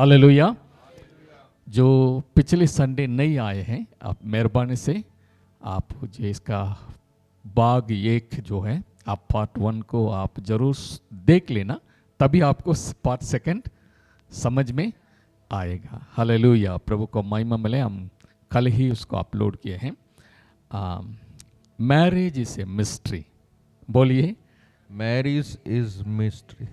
Hallelujah. जो पिछले Sunday नहीं आए हैं, आप मेहरबानी से आप मुझे इसका भाग एक जो है आप पार्ट 1 को आप जरूर देख लेना, तभी आपको पार्ट 2 समझ में आएगा। हालेलुया, प्रभु को महिमा मिले। हम कल ही उसको अपलोड किए हैं। Marriage is a mystery. बोलिए, Marriage is mystery.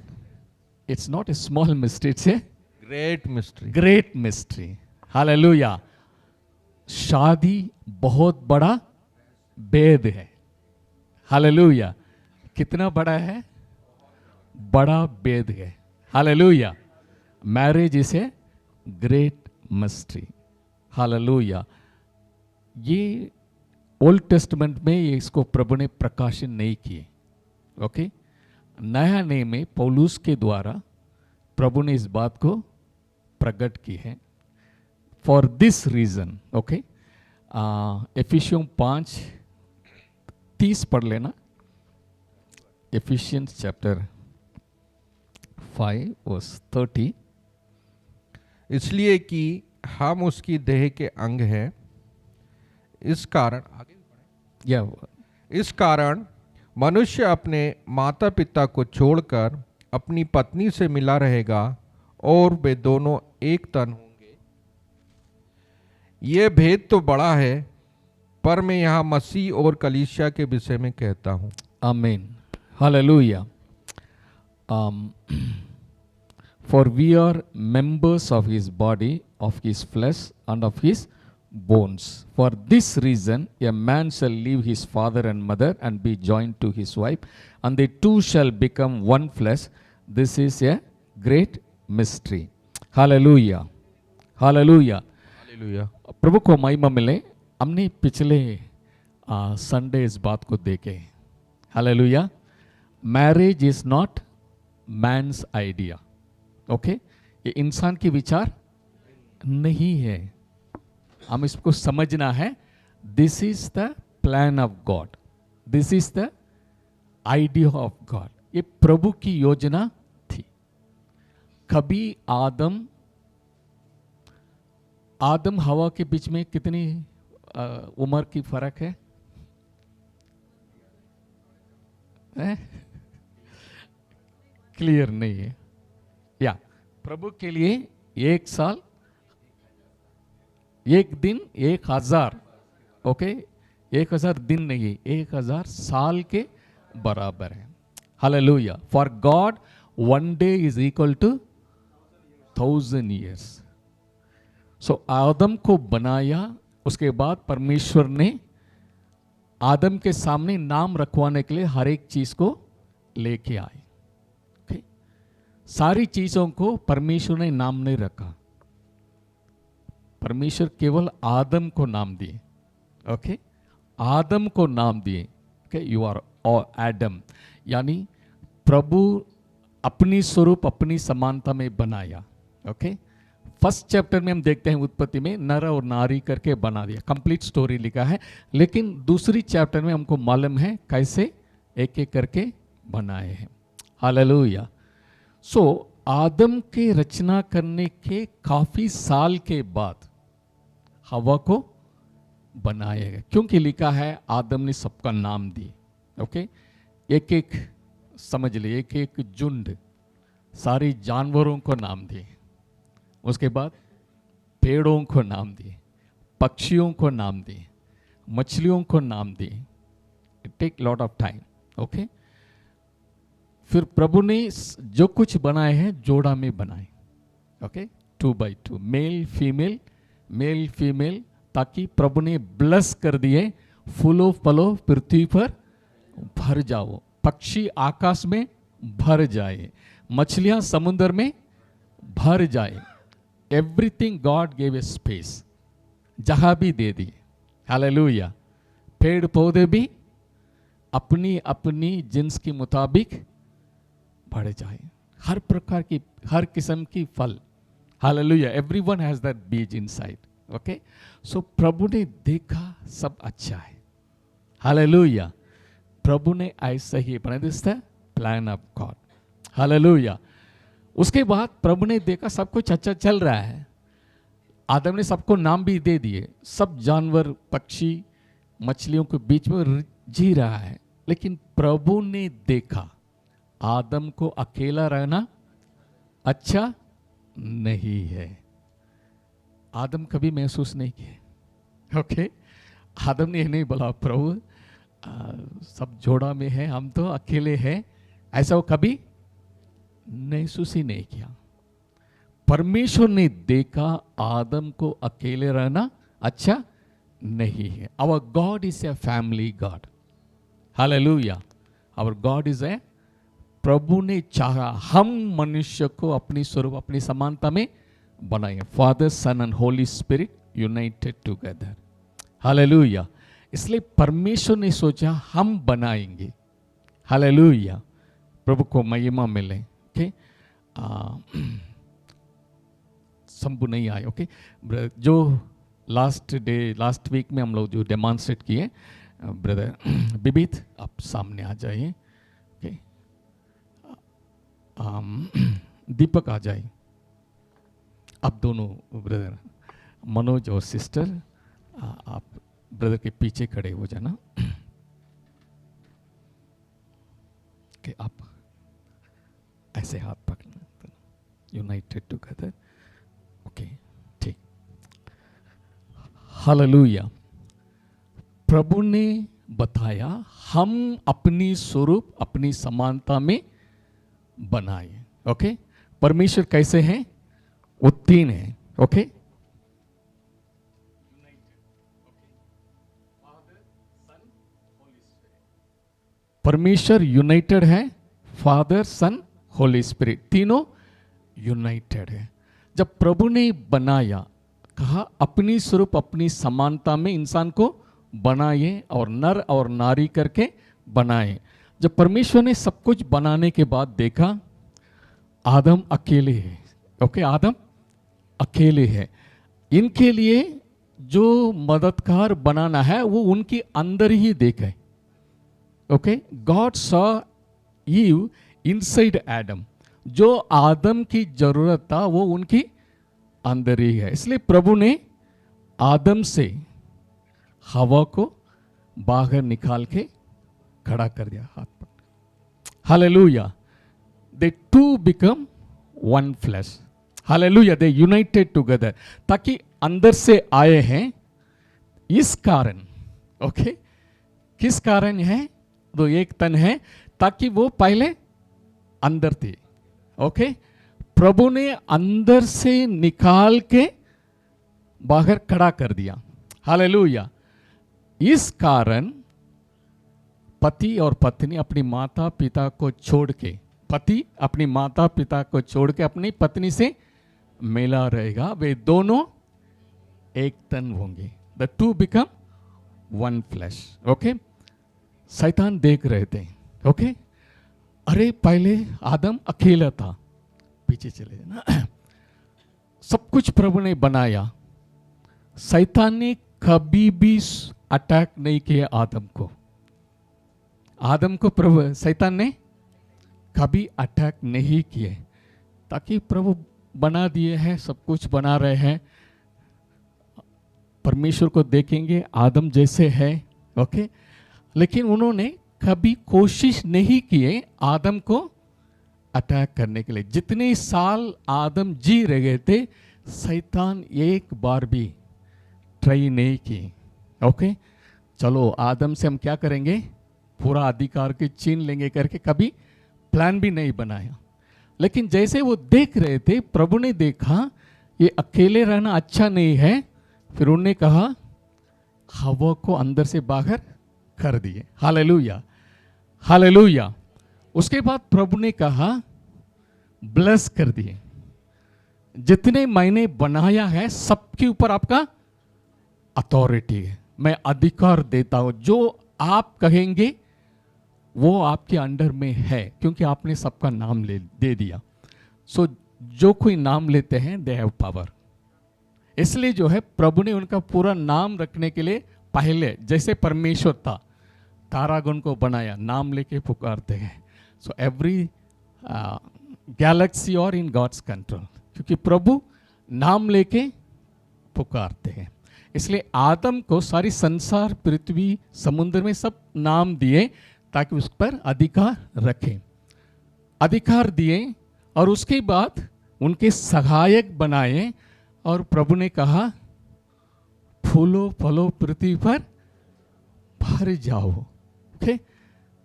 It's not a small mystery, it's a Great mystery. Great mystery. Hallelujah. शादी बहुत बड़ा भेद है। हालेलुया। कितना बड़ा है? बड़ा भेद है। Hallelujah. Marriage is a great mystery. Hallelujah. ये ओल्ड टेस्टमेंट में ये इसको प्रभु ने प्रकाशित नहीं किए। ओके, नया नियम में पौलुस के द्वारा प्रभु ने इस बात को प्रकट की है। फॉर दिस रीजन, ओके, एफिशियों 5:30 पढ़ लेना। Efficiency chapter 5:30। इसलिए कि हम उसकी देह के अंग हैं, इस कारण मनुष्य अपने माता पिता को छोड़कर अपनी पत्नी से मिला रहेगा और वे दोनों एक तन होंगे। ये भेद तो बड़ा है, पर मैं यहाँ मसीह और कलीसिया के विषय में कहता हूँ। आमीन। Hallelujah. For we are members of his body, of his flesh, and of his bones. For this reason, a man shall leave his father and mother and be joined to his wife, and they two shall become one flesh. This is a great mystery. Hallelujah. Hallelujah. Hallelujah. प्रभु को महिमा मिले। हमने पिछले Sunday इस बात को देखे। Hallelujah. Marriage is not man's idea. Okay, ये इंसान की विचार नहीं है। हम इसको समझना है। This is the plan of God, this is the idea of God. ये प्रभु की योजना थी। कभी आदम हवा के बीच में कितनी उम्र की फर्क है? क्लियर नहीं है। या प्रभु के लिए 1 साल, 1 दिन 1000। ओके, 1000 दिन नहीं, 1000 साल के बराबर है। Hallelujah. For God 1 day is equal to 1000 years. So आदम को बनाया, उसके बाद परमेश्वर ने आदम के सामने नाम रखवाने के लिए हर एक चीज को लेके आए। ओके, सारी चीजों को परमेश्वर ने नाम नहीं रखा। परमेश्वर केवल आदम को नाम दिए। ओके, आदम को नाम दिए। ओके, यू आर एडम, यानी प्रभु अपनी स्वरूप अपनी समानता में बनाया। ओके, फर्स्ट चैप्टर में हम देखते हैं उत्पत्ति में नर और नारी करके बना दिया, कंप्लीट स्टोरी लिखा है। लेकिन दूसरी चैप्टर में हमको मालूम है कैसे एक एक करके बनाए हैं। हालेलुया। सो आदम के रचना करने के काफी साल के बाद हवा को बनाया गया, क्योंकि लिखा है आदम ने सबका नाम दिए। ओके, एक एक समझ लिए, एक एक झुंड सारी जानवरों को नाम दिए। उसके बाद पेड़ों को नाम दिए, पक्षियों को नाम दिए, मछलियों को नाम दिए। It take lot of time. Okay, फिर प्रभु ने जो कुछ बनाए हैं जोड़ा में बनाए। ओके, 2 by 2, मेल फीमेल, ताकि प्रभु ने ब्लेस कर दिए, फूलो फलो पृथ्वी पर भर जाओ, पक्षी आकाश में भर जाए, मछलियां समुद्र में भर जाए। Everything God gave a space, जहां भी दे दिए। हालेलुया। पेड़ पौधे भी अपनी अपनी जिन्स के मुताबिक बढ़ जाए, हर प्रकार की, हर किस्म की फल। हालेलुया। एवरीवन हैज दैट बीज इनसाइड। ओके, सो प्रभु ने देखा सब अच्छा है। हालेलुया। प्रभु ने ऐसा ही बना, this the plan of God. Hallelujah. उसके बाद प्रभु ने देखा सब कुछ अच्छा चल रहा है, आदम ने सबको नाम भी दे दिए, सब जानवर पक्षी मछलियों के बीच में जी रहा है, लेकिन प्रभु ने देखा आदम को अकेला रहना अच्छा नहीं है। आदम कभी महसूस नहीं किए। ओके, आदम ने यह नहीं बोला प्रभु सब जोड़ा में है, हम तो अकेले हैं, ऐसा वो कभी महसूस ही नहीं किया। परमेश्वर ने देखा आदम को अकेले रहना अच्छा नहीं है। Our God is a family God, hallelujah. Our God is a, प्रभु ने चाहा हम मनुष्य को अपनी स्वरूप अपनी समानता में बनाए, father son and holy spirit united together, hallelujah. इसलिए परमेश्वर ने सोचा हम बनाएंगे, हालेलुया, प्रभु को महिमा मिले। ओके, शंभु नहीं आए। ओके, जो लास्ट वीक में हम लोग जो डेमॉन्स्ट्रेट किए, ब्रदर बिबित आप सामने आ जाइए। ओके, दीपक आ जाए। आप दोनों ब्रदर मनोज और सिस्टर आप ब्रदर के पीछे खड़े हो जाना। कि आप ऐसे हाथ पकड़ना, यूनाइटेड टुगेदर। ओके, ठीक, हालेलुया। प्रभु ने बताया हम अपनी स्वरूप अपनी समानता में बनाए। ओके, परमेश्वर कैसे हैं? वो तीन हैं। ओके, परमेश्वर यूनाइटेड है, फादर सन होली स्पिरिट, तीनों यूनाइटेड है। जब प्रभु ने बनाया, कहा अपनी स्वरूप अपनी समानता में इंसान को बनाए और नर और नारी करके बनाए। जब परमेश्वर ने सब कुछ बनाने के बाद देखा आदम अकेले है। ओके, आदम अकेले है, इनके लिए जो मददगार बनाना है वो उनके अंदर ही देखे। Okay, God saw Eve inside Adam, जो आदम की जरूरत था वो उनकी अंदर ही है। इसलिए प्रभु ने आदम से हवा को बाहर निकाल के खड़ा कर दिया हाथ पर, hallelujah. They to become one flesh, hallelujah, they united together, ताकि अंदर से आए हैं इस कारण। ओके, किस कारण है? तो एक तन है, ताकि वो पहले अंदर थे। ओके, प्रभु ने अंदर से निकाल के बाहर खड़ा कर दिया, हालेलुया। इस कारण पति और पत्नी अपनी माता पिता को छोड़ के, पति अपनी माता पिता को छोड़ के अपनी पत्नी से मिला रहेगा, वे दोनों एक तन होंगे। The two become one flash. Okay, शैतान देख रहे थे। ओके, अरे पहले आदम अकेला था, पीछे चले जाना, सब कुछ प्रभु ने बनाया, शैतान ने कभी भी अटैक नहीं किया आदम को। आदम को प्रभु शैतान ने कभी अटैक नहीं किए, ताकि प्रभु बना दिए हैं, सब कुछ बना रहे हैं। परमेश्वर को देखेंगे आदम जैसे है। ओके, लेकिन उन्होंने कभी कोशिश नहीं किए आदम को अटैक करने के लिए। जितने साल आदम जी रहे थे, शैतान एक बार भी ट्राई नहीं की। ओके, चलो आदम से हम क्या करेंगे, पूरा अधिकार के छीन लेंगे करके कभी प्लान भी नहीं बनाया। लेकिन जैसे वो देख रहे थे, प्रभु ने देखा ये अकेले रहना अच्छा नहीं है, फिर उन्होंने कहा हवा को अंदर से बाहर कर दिए, हालेलुया, हालेलुया। उसके बाद प्रभु ने कहा ब्लेस कर दिए, जितने मैंने बनाया है सबके ऊपर आपका अथॉरिटी है, मैं अधिकार देता हूं, जो आप कहेंगे वो आपके अंडर में है, क्योंकि आपने सबका नाम दे दिया। सो जो कोई नाम लेते हैं दे हैव पावर। इसलिए जो है प्रभु ने उनका पूरा नाम रखने के लिए पहले जैसे परमेश्वर था, तारागण को बनाया, नाम लेके पुकारते हैं। सो एवरी गैलेक्सी और इन गॉड्स कंट्रोल, क्योंकि प्रभु नाम लेके पुकारते हैं। इसलिए आदम को सारी संसार, पृथ्वी, समुद्र में सब नाम दिए ताकि उस पर अधिकार रखें, अधिकार दिए, और उसके बाद उनके सहायक बनाए। और प्रभु ने कहा फूलो फलो पृथ्वी पर भर जाओ। ओके,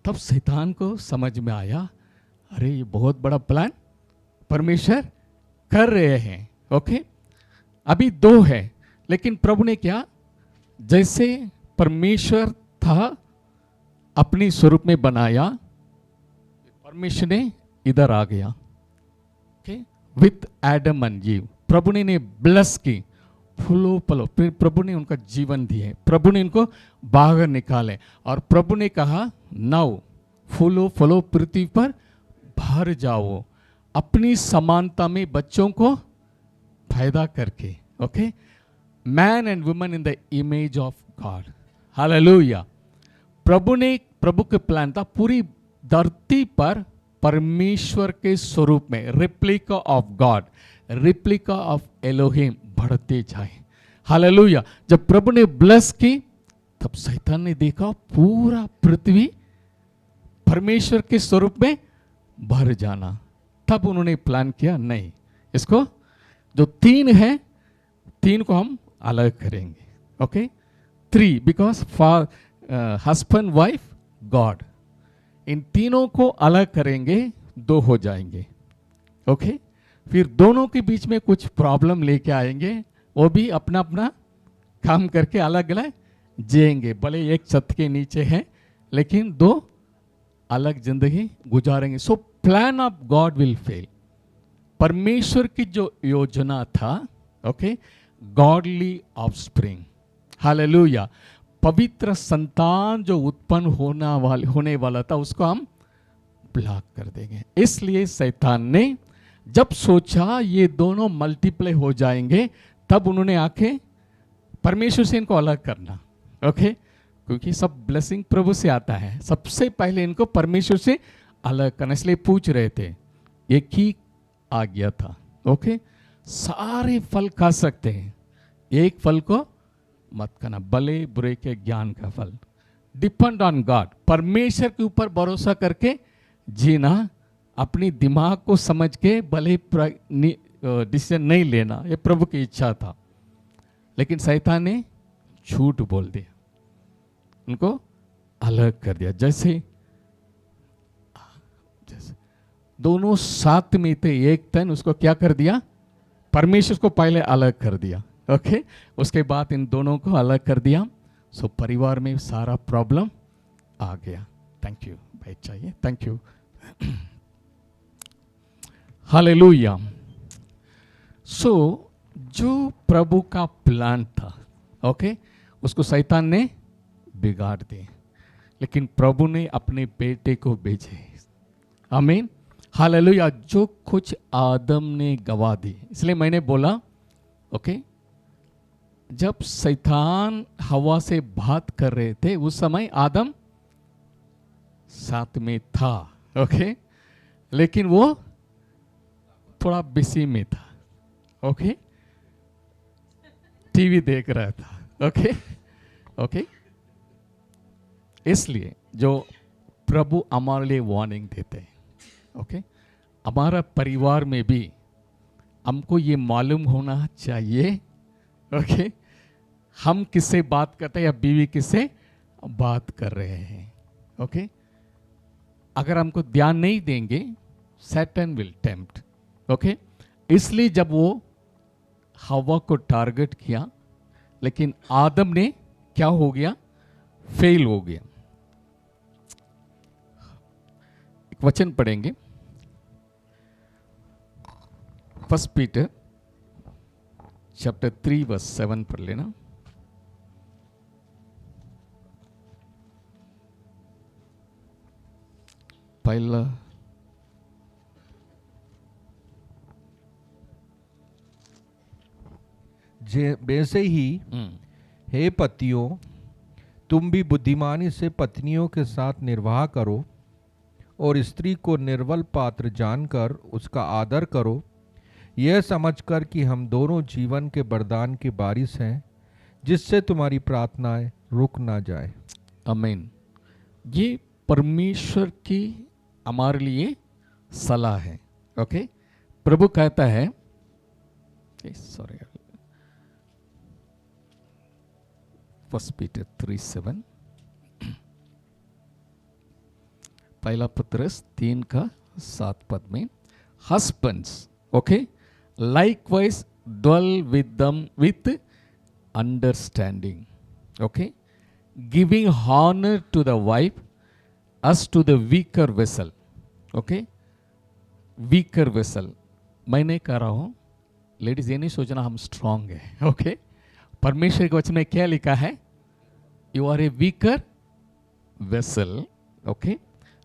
तब शैतान को समझ में आया, अरे ये बहुत बड़ा प्लान परमेश्वर कर रहे हैं। ओके, अभी 2 है, लेकिन प्रभु ने क्या, जैसे परमेश्वर था अपनी स्वरूप में बनाया, परमेश्वर ने इधर आ गया। Okay, with Adam and Eve प्रभु ने ब्लेस की, फूलो फलो, फिर प्रभु ने उनका जीवन दिए, प्रभु ने इनको बाहर निकाले, और प्रभु ने कहा नाउ फूलो फलो पृथ्वी पर भर जाओ, अपनी समानता में बच्चों को पैदा करके। Okay, man and woman in the image of God. Hallelujah. प्रभु के प्लान था पूरी धरती पर परमेश्वर के स्वरूप में, replica of God, replica of Elohim बढ़ते जाए। हालेलुया। जब प्रभु ने ब्लेस की, तब शैतान ने देखा पूरा पृथ्वी परमेश्वर के स्वरूप में भर जाना। तब उन्होंने प्लान किया, नहीं, इसको जो 3 है, 3 को हम अलग करेंगे। Okay, 3 because husband wife God, इन तीनों को अलग करेंगे, 2 हो जाएंगे। ओके, फिर दोनों के बीच में कुछ प्रॉब्लम लेके आएंगे, वो भी अपना अपना काम करके अलग अलग जिएंगे, भले एक छत के नीचे हैं लेकिन 2 अलग जिंदगी गुजारेंगे। So plan of God will fail. परमेश्वर की जो योजना था, ओके, गॉडली ऑफस्प्रिंग, हालेलुया, पवित्र संतान जो उत्पन्न होने वाला था, उसको हम ब्लॉक कर देंगे। इसलिए शैतान ने जब सोचा ये दोनों मल्टीप्लाई हो जाएंगे, तब उन्होंने आके परमेश्वर से इनको अलग करना। ओके, क्योंकि सब ब्लेसिंग प्रभु से आता है, सबसे पहले इनको परमेश्वर से अलग करना। इसलिए पूछ रहे थे, एक ही आज्ञा था। ओके, सारे फल खा सकते हैं, एक फल को मत खाना, भले बुरे के ज्ञान का फल। डिपेंड ऑन गॉड, परमेश्वर के ऊपर भरोसा करके जीना, अपनी दिमाग को समझ के भले डिसीजन नहीं लेना, ये प्रभु की इच्छा था। लेकिन शैतान ने झूठ बोल दिया, उनको अलग कर दिया। जैसे दोनों साथ में थे, एक तन, उसको क्या कर दिया, परमेश्वर को पहले अलग कर दिया। ओके, उसके बाद इन दोनों को अलग कर दिया। सो परिवार में सारा प्रॉब्लम आ गया। थैंक यू भाई, चाहिए, थैंक यू। हालेलुया। सो जो प्रभु का प्लान था, ओके, उसको शैतान ने बिगाड़ दिया, लेकिन प्रभु ने अपने बेटे को भेजे। आमीन, हालेलुया। जो कुछ आदम ने गवा दी, इसलिए मैंने बोला, ओके, जब शैतान हवा से बात कर रहे थे, उस समय आदम साथ में था। ओके, लेकिन वो थोड़ा बिजी में था। ओके, टीवी देख रहा था। ओके, ओके, इसलिए जो प्रभु हमारे लिए वार्निंग देते हैं, ओके, हमारा परिवार में भी हमको ये मालूम होना चाहिए, ओके, हम किससे बात करते हैं या बीवी किससे बात कर रहे हैं। ओके, अगर हमको ध्यान नहीं देंगे, सैटन विल टेम्प्ट। ओके, इसलिए जब वो हवा को टारगेट किया, लेकिन आदम ने क्या हो गया, फेल हो गया। एक वचन पढ़ेंगे, 1 पीटर चैप्टर 3 वर्स 7 पढ़ लेना। पहला वैसे ही हे पतियों, तुम भी बुद्धिमानी से पत्नियों के साथ निर्वाह करो और स्त्री को निर्बल पात्र जानकर उसका आदर करो, यह समझकर कि हम दोनों जीवन के वरदान के वारिस हैं, जिससे तुम्हारी प्रार्थनाएं रुक ना जाए। आमीन। ये परमेश्वर की हमारे लिए सलाह है। ओके, प्रभु कहता है, सॉरी, फर्स्ट पीटर 3:7, पहला पत्रस 3:7 में, husbands, okay, likewise dwell with them with understanding, okay, giving honor to the wife as to the weaker vessel, okay, weaker vessel। मैं नहीं कह रहा हूँ, लेडीज ये नहीं सोचना हम स्ट्रांग है, ओके। परमेश्वर के वचन में क्या लिखा है? You are a weaker vessel, okay,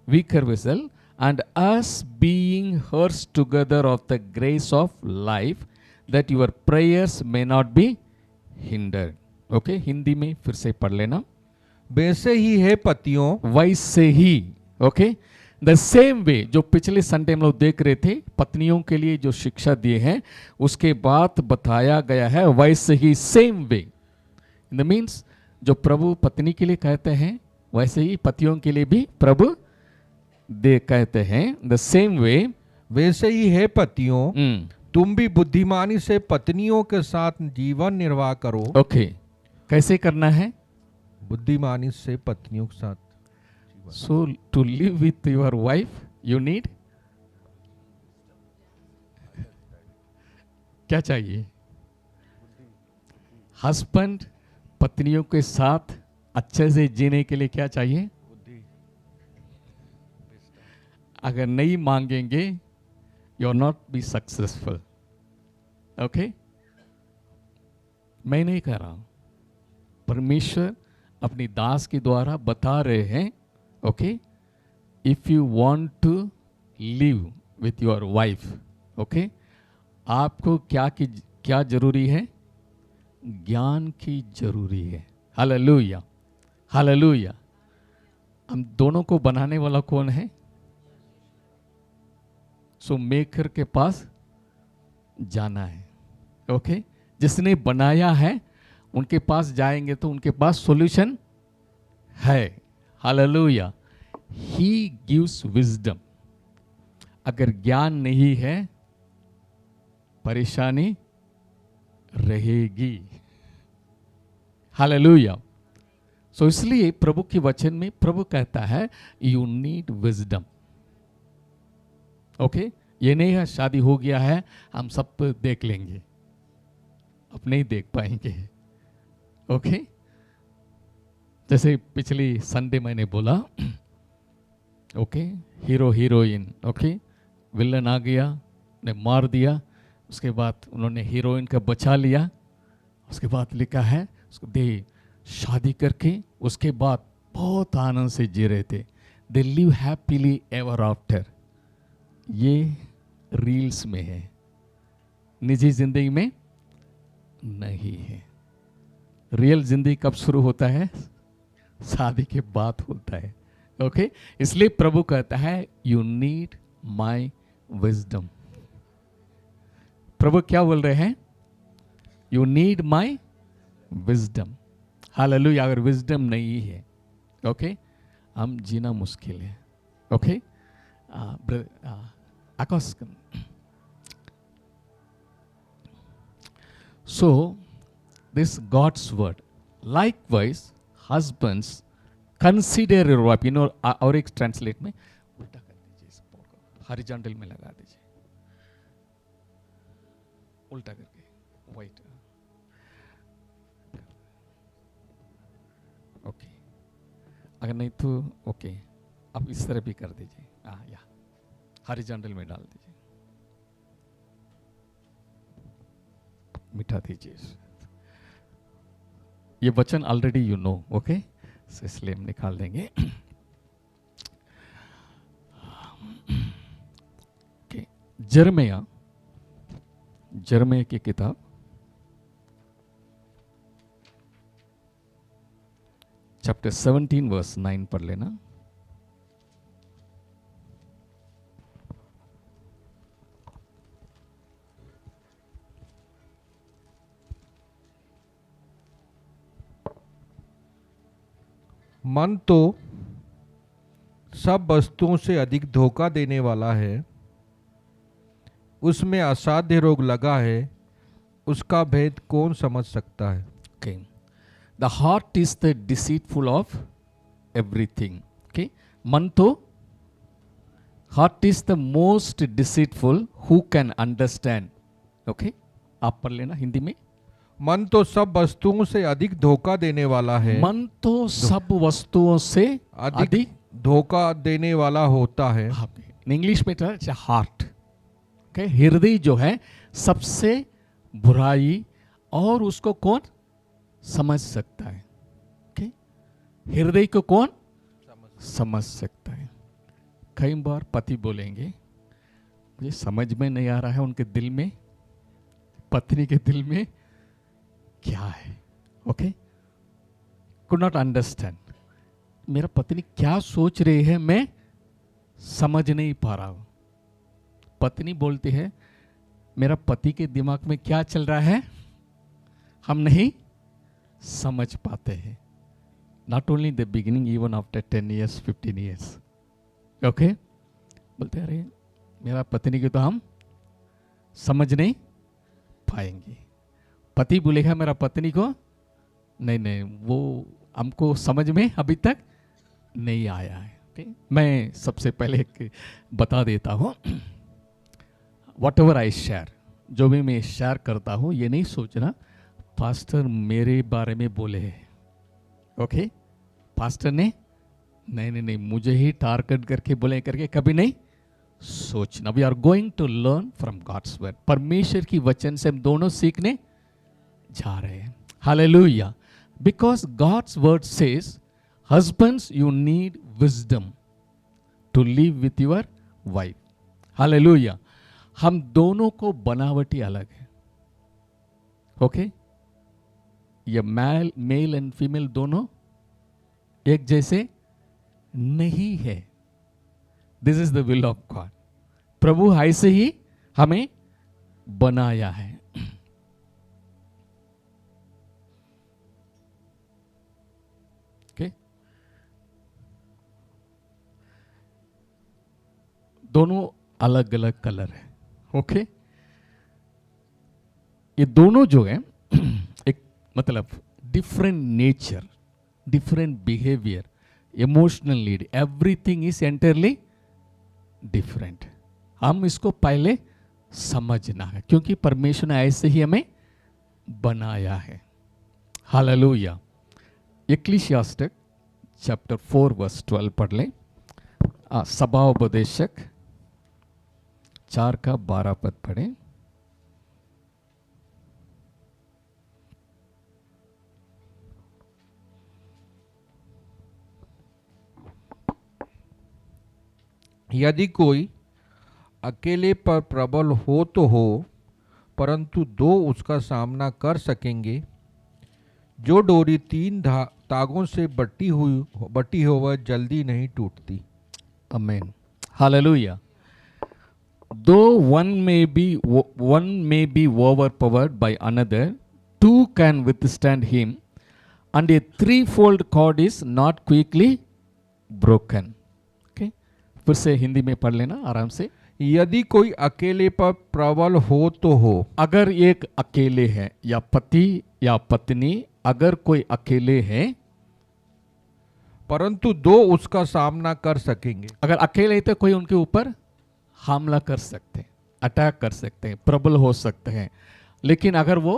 weaker vessel, and us being heirs together of the grace of life, that your prayers may not be hindered। Okay, Hindi में फिर से पढ़ लेना। वैसे ही है पतियों, वैसे ही, ओके, द सेम वे, जो पिछले संडे हम लोग देख रहे थे, पत्नियों के लिए जो शिक्षा दिए हैं उसके बाद बताया गया है वैसे ही, same way, in the means जो प्रभु पत्नी के लिए कहते हैं वैसे ही पतियों के लिए भी प्रभु दे कहते हैं, द सेम वे। वैसे ही है पतियों, तुम भी बुद्धिमानी से पत्नियों के साथ जीवन निर्वाह करो। ओके, कैसे करना है? बुद्धिमानी से पत्नियों के साथ। So to live with your wife you need क्या चाहिए? हस्बैंड पत्नियों के साथ अच्छे से जीने के लिए क्या चाहिए? अगर नहीं मांगेंगे you are not be successful. Okay, मैं नहीं कह रहा हूं, परमेश्वर अपनी दास के द्वारा बता रहे हैं। Okay, if you want to live with your wife, okay, आपको क्या जरूरी है? ज्ञान की जरूरी है। Hallelujah, hallelujah. हम दोनों को बनाने वाला कौन है? सो मेकर के पास जाना है। ओके, जिसने बनाया है उनके पास जाएंगे तो उनके पास सॉल्यूशन है। Hallelujah, he gives wisdom. अगर ज्ञान नहीं है परेशानी रहेगी। हालेलुया। सो इसलिए प्रभु के वचन में प्रभु कहता है यू नीड विजडम। ओके, ये नहीं है शादी हो गया है हम सब देख लेंगे, अब नहीं देख पाएंगे। ओके, जैसे पिछली संडे मैंने बोला, okay, hero heroine, okay, villain आ गया, ने मार दिया, उसके बाद उन्होंने हीरोइन का बचा लिया, उसके बाद लिखा है उसको दे शादी करके उसके बाद बहुत आनंद से जी रहे थे, they live happily ever after. ये रील्स में है, निजी जिंदगी में नहीं है। रियल जिंदगी कब शुरू होता है? शादी के बाद होता है। ओके, इसलिए प्रभु कहता है यू नीड माई विजडम। प्रभु क्या बोल रहे हैं? You need my wisdom. Hallelujah. अगर विजडम नहीं है, ओके, हम जीना मुश्किल है। Okay, Akash. So, this God's word. Likewise, husbands, consider your wife. You know, और एक ट्रांसलेट में उल्टा कर दीजिए, इस पॉड को हॉरिजॉन्टल में लगा दीजिए, उल्टा करके वाइट। ओके, अगर नहीं तो ओके, अब इस तरह भी कर दीजिए, या हॉरिजॉन्टल में डाल दीजिए, मिटा दीजिए। ये वचन ऑलरेडी यू नो, ओके, इसलिए हम निकाल देंगे। जर्मिया की किताब चैप्टर 17 वर्स 9 पढ़ लेना। मन तो सब वस्तुओं से अधिक धोखा देने वाला है, उसमें असाध्य रोग लगा है, उसका भेद कौन समझ सकता है। Okay. The heart is the deceitful of everything. Okay. मन तो heart is the most deceitful. Who can understand? Okay. आप पढ़ लेना हिंदी में। मन तो सब वस्तुओं से अधिक धोखा देने वाला है, मन तो सब वस्तुओं से अधिक धोखा देने वाला होता है। इंग्लिश में हार्ट, हृदय जो है सबसे बुराई, और उसको कौन समझ सकता है। okay? हृदय को कौन समझ सकता है। कई बार पति बोलेंगे मुझे समझ में नहीं आ रहा है उनके दिल में, पत्नी के दिल में क्या है। ओके, कुड नॉट अंडरस्टैंड, मेरा पत्नी क्या सोच रही है मैं समझ नहीं पा रहा हूं। पत्नी बोलती है मेरा पति के दिमाग में क्या चल रहा है हम नहीं समझ पाते हैं। Not only the beginning, even after 10 years 15 years। Okay, बोलते अरे मेरा पत्नी की तो हम समझ नहीं पाएंगे। पति बोलेगा मेरा पत्नी को नहीं नहीं वो हमको समझ में अभी तक नहीं आया है। okay? मैं सबसे पहले एक बता देता हूँ, वट एवर आई शेयर, जो भी मैं शेयर करता हूँ ये नहीं सोचना पास्टर मेरे बारे में बोले हैं। ओके, पास्टर ने नहीं नहीं नहीं मुझे ही टारगेट करके बोले करके कभी नहीं सोचना। We are going to learn from God's word. परमेश्वर की वचन से हम दोनों सीखने जा रहे हैं। Hallelujah. Because God's word says husbands you need wisdom to live with your wife. Hallelujah. हम दोनों को बनावटी अलग है। ओके, ये मेल एंड फीमेल दोनों एक जैसे नहीं है। This is the will of God. प्रभु ऐसे ही हमें बनाया है। okay? दोनों अलग अलग कलर है। ओके, ये दोनों जो है एक मतलब different nature, different behaviour, emotional need, everything is entirely different. हम इसको पहले समझना है क्योंकि परमेश्वर ने ऐसे ही हमें बनाया है। हालेलुया। इक्लेसियास्टिक चैप्टर 4 वर्स 12 पढ़ लें। सभाओपदेशक 4 का 12 पद पढ़ें। यदि कोई अकेले पर प्रबल हो तो हो, परंतु दो उसका सामना कर सकेंगे। जो डोरी 3 तागों से बटी हो वह जल्दी नहीं टूटती। आमीन। Hallelujah. Though one may be overpowered by another, two can withstand him, and a threefold cord is not quickly broken. Okay? फिर से हिंदी में पढ़ लेना आराम से। यदि कोई अकेले पर प्रबल हो तो हो। अगर एक अकेले है या पति या पत्नी अगर कोई अकेले है, परंतु दो उसका सामना कर सकेंगे। अगर अकेले तो कोई उनके ऊपर हमला कर सकते हैं, अटैक कर सकते हैं, प्रबल हो सकते हैं। लेकिन अगर वो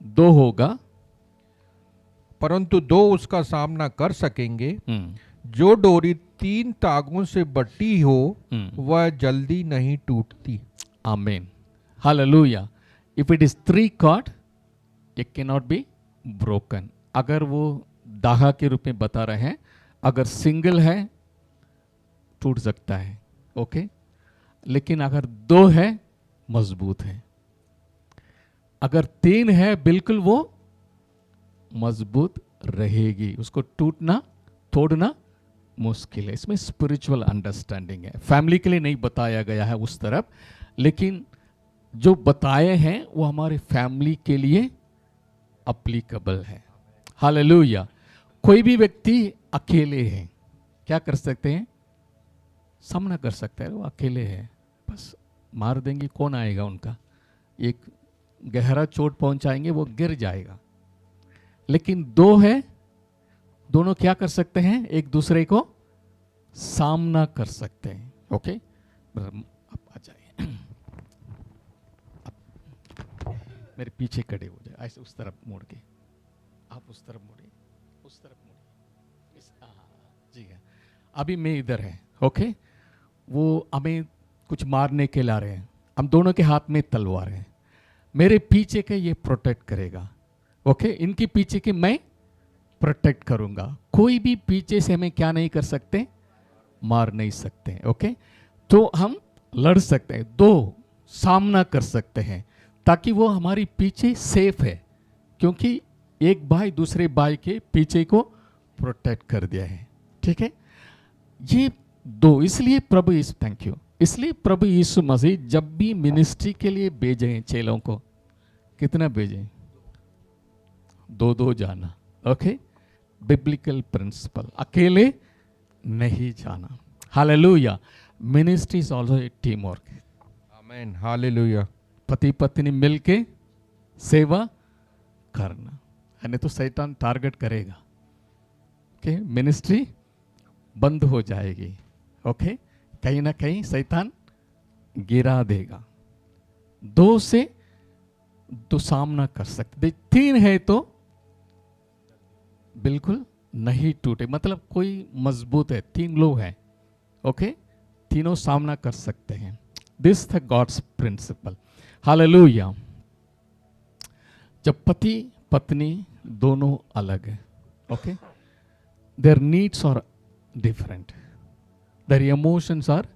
दो होगा, परंतु दो उसका सामना कर सकेंगे। जो डोरी 3 तागों से बटी हो वह जल्दी नहीं टूटती। आमीन। Hallelujah. If it is 3 cord it can not be broken. अगर वो दागा के रूप में बता रहे हैं, अगर सिंगल है टूट सकता है। ओके, लेकिन अगर 2 है मजबूत है, अगर 3 है बिल्कुल वो मजबूत रहेगी, उसको टूटना तोड़ना मुश्किल है। इसमें स्पिरिचुअल अंडरस्टैंडिंग है। फैमिली के लिए नहीं बताया गया है उस तरफ, लेकिन जो बताए हैं वो हमारे फैमिली के लिए अप्लीकेबल है। हालेलुया। कोई भी व्यक्ति अकेले हैं, क्या कर सकते हैं? सामना कर सकते हैं। वो अकेले हैं, बस मार देंगे, कौन आएगा उनका? एक गहरा चोट पहुंचाएंगे, वो गिर जाएगा। लेकिन दो है, दोनों क्या कर सकते हैं? एक दूसरे को सामना कर सकते हैं। ओके, आप आ जाइए, मेरे पीछे खड़े हो जाए, ऐसे उस तरफ मुड़ के, आप उस तरफ मुड़िए, उस तरफ मुड़िए, जी है। अभी मैं इधर है, ओके। वो हमें कुछ मारने के ला रहे हैं, हम दोनों के हाथ में तलवार है। मेरे पीछे के ये प्रोटेक्ट करेगा, ओके। इनके पीछे के मैं प्रोटेक्ट करूंगा। कोई भी पीछे से हमें क्या नहीं कर सकते? मार नहीं सकते, ओके। तो हम लड़ सकते हैं, दो सामना कर सकते हैं, ताकि वो हमारी पीछे सेफ है, क्योंकि एक भाई दूसरे भाई के पीछे को प्रोटेक्ट कर दिया है, ठीक है। ये दो, इसलिए प्रभु इस थैंक यू, इसलिए प्रभु यीशु मसीह जब भी मिनिस्ट्री के लिए भेजे हैं चेलों को, कितना भेजे? दो दो जाना, ओके। बिब्लिकल प्रिंसिपल, अकेले नहीं जाना। Hallelujah. Ministry is also a team work. Amen, hallelujah. पति पत्नी मिलके सेवा करना, नहीं तो शैतान टारगेट करेगा, ओके। मिनिस्ट्री बंद हो जाएगी, ओके। कहीं ना कहीं शैतान गिरा देगा। दो से तो सामना कर सकते, तीन है तो बिल्कुल नहीं टूटे, मतलब कोई मजबूत है, तीन लोग हैं, ओके, तीनों सामना कर सकते हैं। This the God's principle. Hallelujah. जब पति पत्नी दोनों अलग है, okay, their needs are different, their emotions are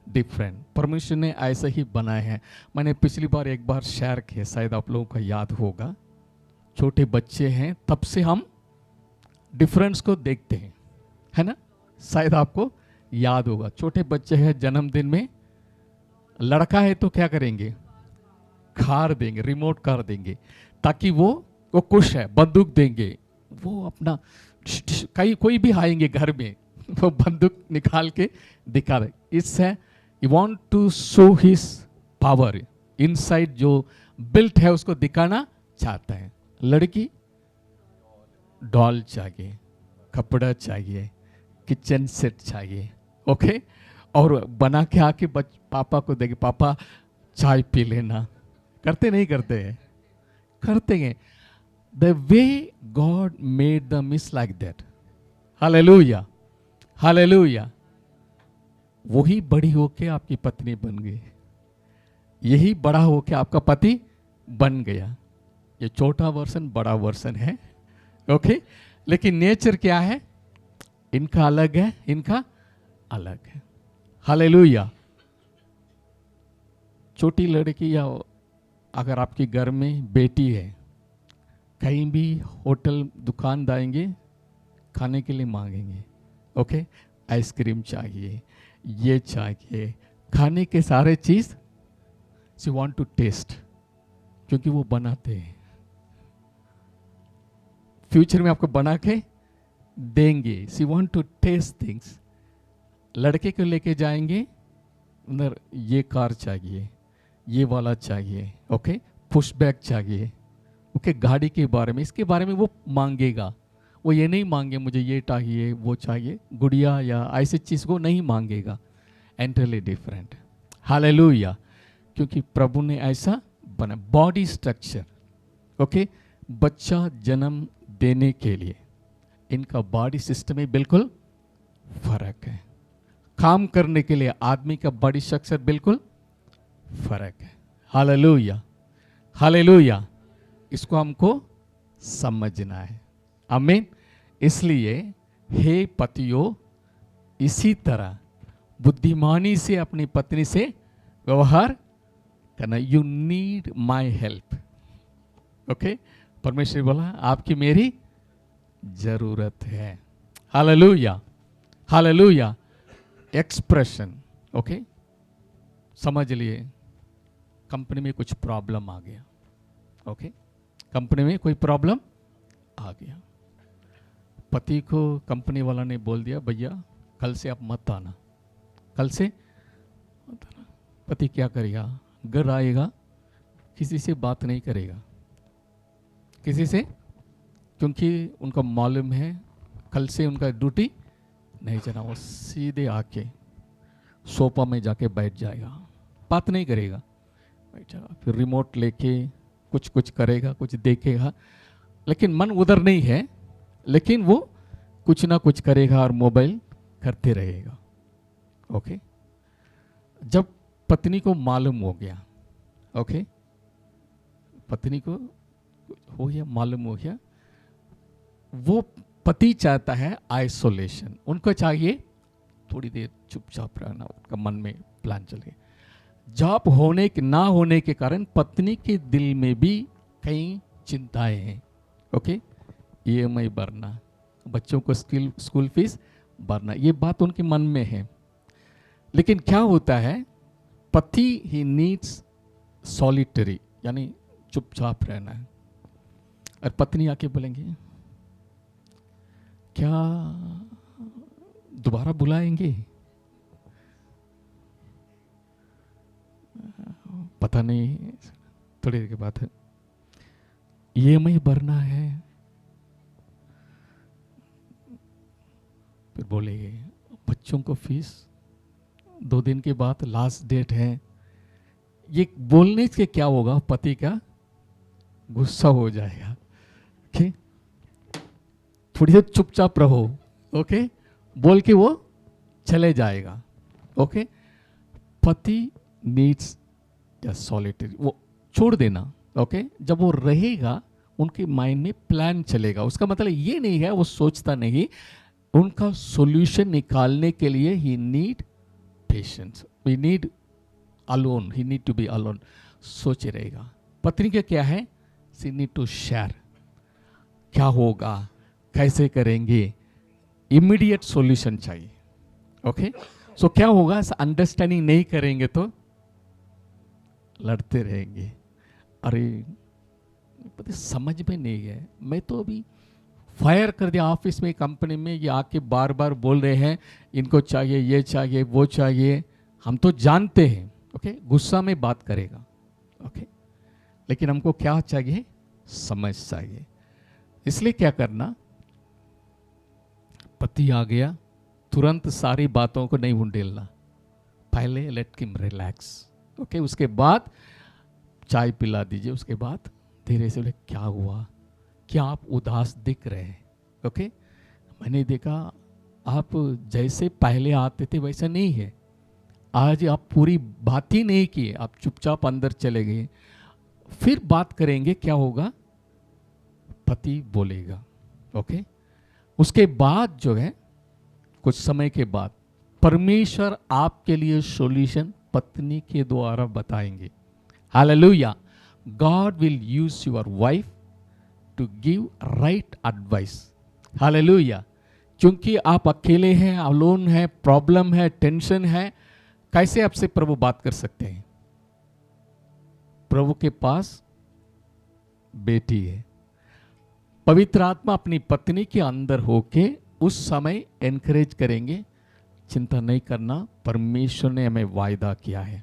different. परमेश्वर ने ऐसे ही बनाए हैं। मैंने पिछली बार एक बार शेयर किया, शायद आप लोगों को याद होगा। छोटे बच्चे हैं तब से हम डिफरेंस को देखते हैं, है ना? शायद आपको याद होगा। छोटे बच्चे हैं, जन्मदिन में लड़का है तो क्या करेंगे? कार देंगे, रिमोट कार देंगे, ताकि वो खुश है। बंदूक देंगे, वो अपना कहीं कोई भी आएंगे घर में वो बंदूक निकाल के दिखा दे। इससे you want to show his power inside, जो बिल्ट है उसको दिखाना चाहता है। लड़की डॉल चाहिए, कपड़ा चाहिए, किचन सेट चाहिए, ओके। और बना के आके पापा को देंगे, पापा चाय पी लेना। करते नहीं करते हैं? करते हैं। The way God made them is like that. Hallelujah, hallelujah. वही बड़ी होके आपकी पत्नी बन गई, यही बड़ा होके आपका पति बन गया। ये छोटा वर्जन, बड़ा वर्जन है, ओके। लेकिन नेचर क्या है? इनका अलग है, इनका अलग है। हालेलुया। छोटी लड़की, या अगर आपके घर में बेटी है, कहीं भी होटल दुकान जाएंगे, खाने के लिए मांगेंगे, ओके। आइसक्रीम चाहिए, ये चाहिए, खाने के सारे चीज शी वांट टू टेस्ट, क्योंकि वो बनाते हैं। फ्यूचर में आपको बना के देंगे। She want to test things. लड़के को लेके जाएंगे, उधर ये कार चाहिए, ये वाला चाहिए, ओके, पुश बैक चाहिए, ओके, गाड़ी के बारे में, इसके बारे में वो मांगेगा। वो ये नहीं मांगे मुझे ये चाहिए वो चाहिए, गुड़िया या ऐसी चीज को नहीं मांगेगा। एंटरली डिफरेंट। हालेलुया। क्योंकि प्रभु ने ऐसा बना। बॉडी स्ट्रक्चर, ओके, बच्चा जन्म देने के लिए इनका बॉडी सिस्टम में बिल्कुल फर्क है। काम करने के लिए आदमी का बॉडी स्ट्रक्चर बिल्कुल फर्क है। Hallelujah, hallelujah. इसको हमको समझना है। आमीन। इसलिए हे पतियों, इसी तरह बुद्धिमानी से अपनी पत्नी से व्यवहार करना। You need my help, okay. परमेश्वर बोला आपकी मेरी जरूरत है। Hallelujah, hallelujah. Expression, okay. समझ लिए, कंपनी में कुछ प्रॉब्लम आ गया, ओके। कंपनी में कोई प्रॉब्लम आ गया, पति को कंपनी वाला ने बोल दिया भैया कल से आप मत आना, कल से मत आना। पति क्या करेगा? घर आएगा, किसी से बात नहीं करेगा, किसी से, क्योंकि उनका मालूम है कल से उनका ड्यूटी नहीं चला। वो सीधे आके सोफा में जाके बैठ जाएगा, बात नहीं करेगा, बैठ जाएगा। फिर रिमोट लेके कुछ कुछ करेगा, कुछ देखेगा, लेकिन मन उधर नहीं है, लेकिन वो कुछ ना कुछ करेगा और मोबाइल करते रहेगा। ओके, जब पत्नी को मालूम हो गया, ओके, पत्नी को हो गया, मालूम हो गया, वो पति चाहता है आइसोलेशन, उनको चाहिए थोड़ी देर चुपचाप रहना, उनका मन में प्लान चले। जॉब होने के ना होने के कारण पत्नी के दिल में भी कई चिंताएं हैं। ओके, ईएमआई भरना, बच्चों को स्कूल फीस भरना, ये बात उनके मन में है। लेकिन क्या होता है, पति ही नीड्स सॉलिटरी, यानी चुपचाप रहना है। और पत्नी आके बोलेंगे क्या दोबारा बुलाएंगे, पता नहीं, थोड़ी देर के बाद है, ईएमआई भरना है। फिर बोलेंगे बच्चों को फीस 2 दिन के बाद लास्ट डेट है। ये बोलने से क्या होगा, पति का गुस्सा हो जाएगा। ओके, थोड़ी देर चुपचाप रहो, ओके, बोल के वो चले जाएगा। ओके, पति नीड्स सॉलिटरी, वो छोड़ देना। ओके, जब वो रहेगा उनके माइंड में प्लान चलेगा। उसका मतलब ये नहीं है वो सोचता नहीं, उनका सॉल्यूशन निकालने के लिए he need patience, we need alone, he need to be alone, सोचे रहेगा। पत्नी का क्या है, सी नीड टू शेयर, क्या होगा, कैसे करेंगे, इमीडिएट सॉल्यूशन चाहिए। ओके, सो क्या होगा, अंडरस्टैंडिंग नहीं करेंगे तो लड़ते रहेंगे। अरे पता समझ में नहीं है, मैं तो अभी फायर कर दिया ऑफिस में, कंपनी में, ये आके बार बार बोल रहे हैं इनको चाहिए, ये चाहिए, वो चाहिए, हम तो जानते हैं। ओके, गुस्सा में बात करेगा। ओके, लेकिन हमको क्या चाहिए, समझ चाहिए। इसलिए क्या करना, पति आ गया तुरंत सारी बातों को नहीं उंडेलना, पहले लेट हिम रिलैक्स। ओके, उसके बाद चाय पिला दीजिए, उसके बाद धीरे से बोले क्या हुआ, क्या आप उदास दिख रहे हैं। ओके, मैंने देखा आप जैसे पहले आते थे वैसा नहीं है, आज आप पूरी बात ही नहीं की, आप चुपचाप अंदर चले गए। फिर बात करेंगे, क्या होगा, पति बोलेगा। ओके, उसके बाद जो है कुछ समय के बाद परमेश्वर आपके लिए सॉल्यूशन पत्नी के द्वारा बताएंगे। Hallelujah, God will use your wife to give right advice. Hallelujah, क्योंकि आप अकेले हैं, अलोन है, प्रॉब्लम है, टेंशन है, कैसे आपसे प्रभु बात कर सकते हैं। प्रभु के पास बेटी है, पवित्र आत्मा अपनी पत्नी के अंदर होके उस समय एनकरेज करेंगे, चिंता नहीं करना, परमेश्वर ने हमें वायदा किया है।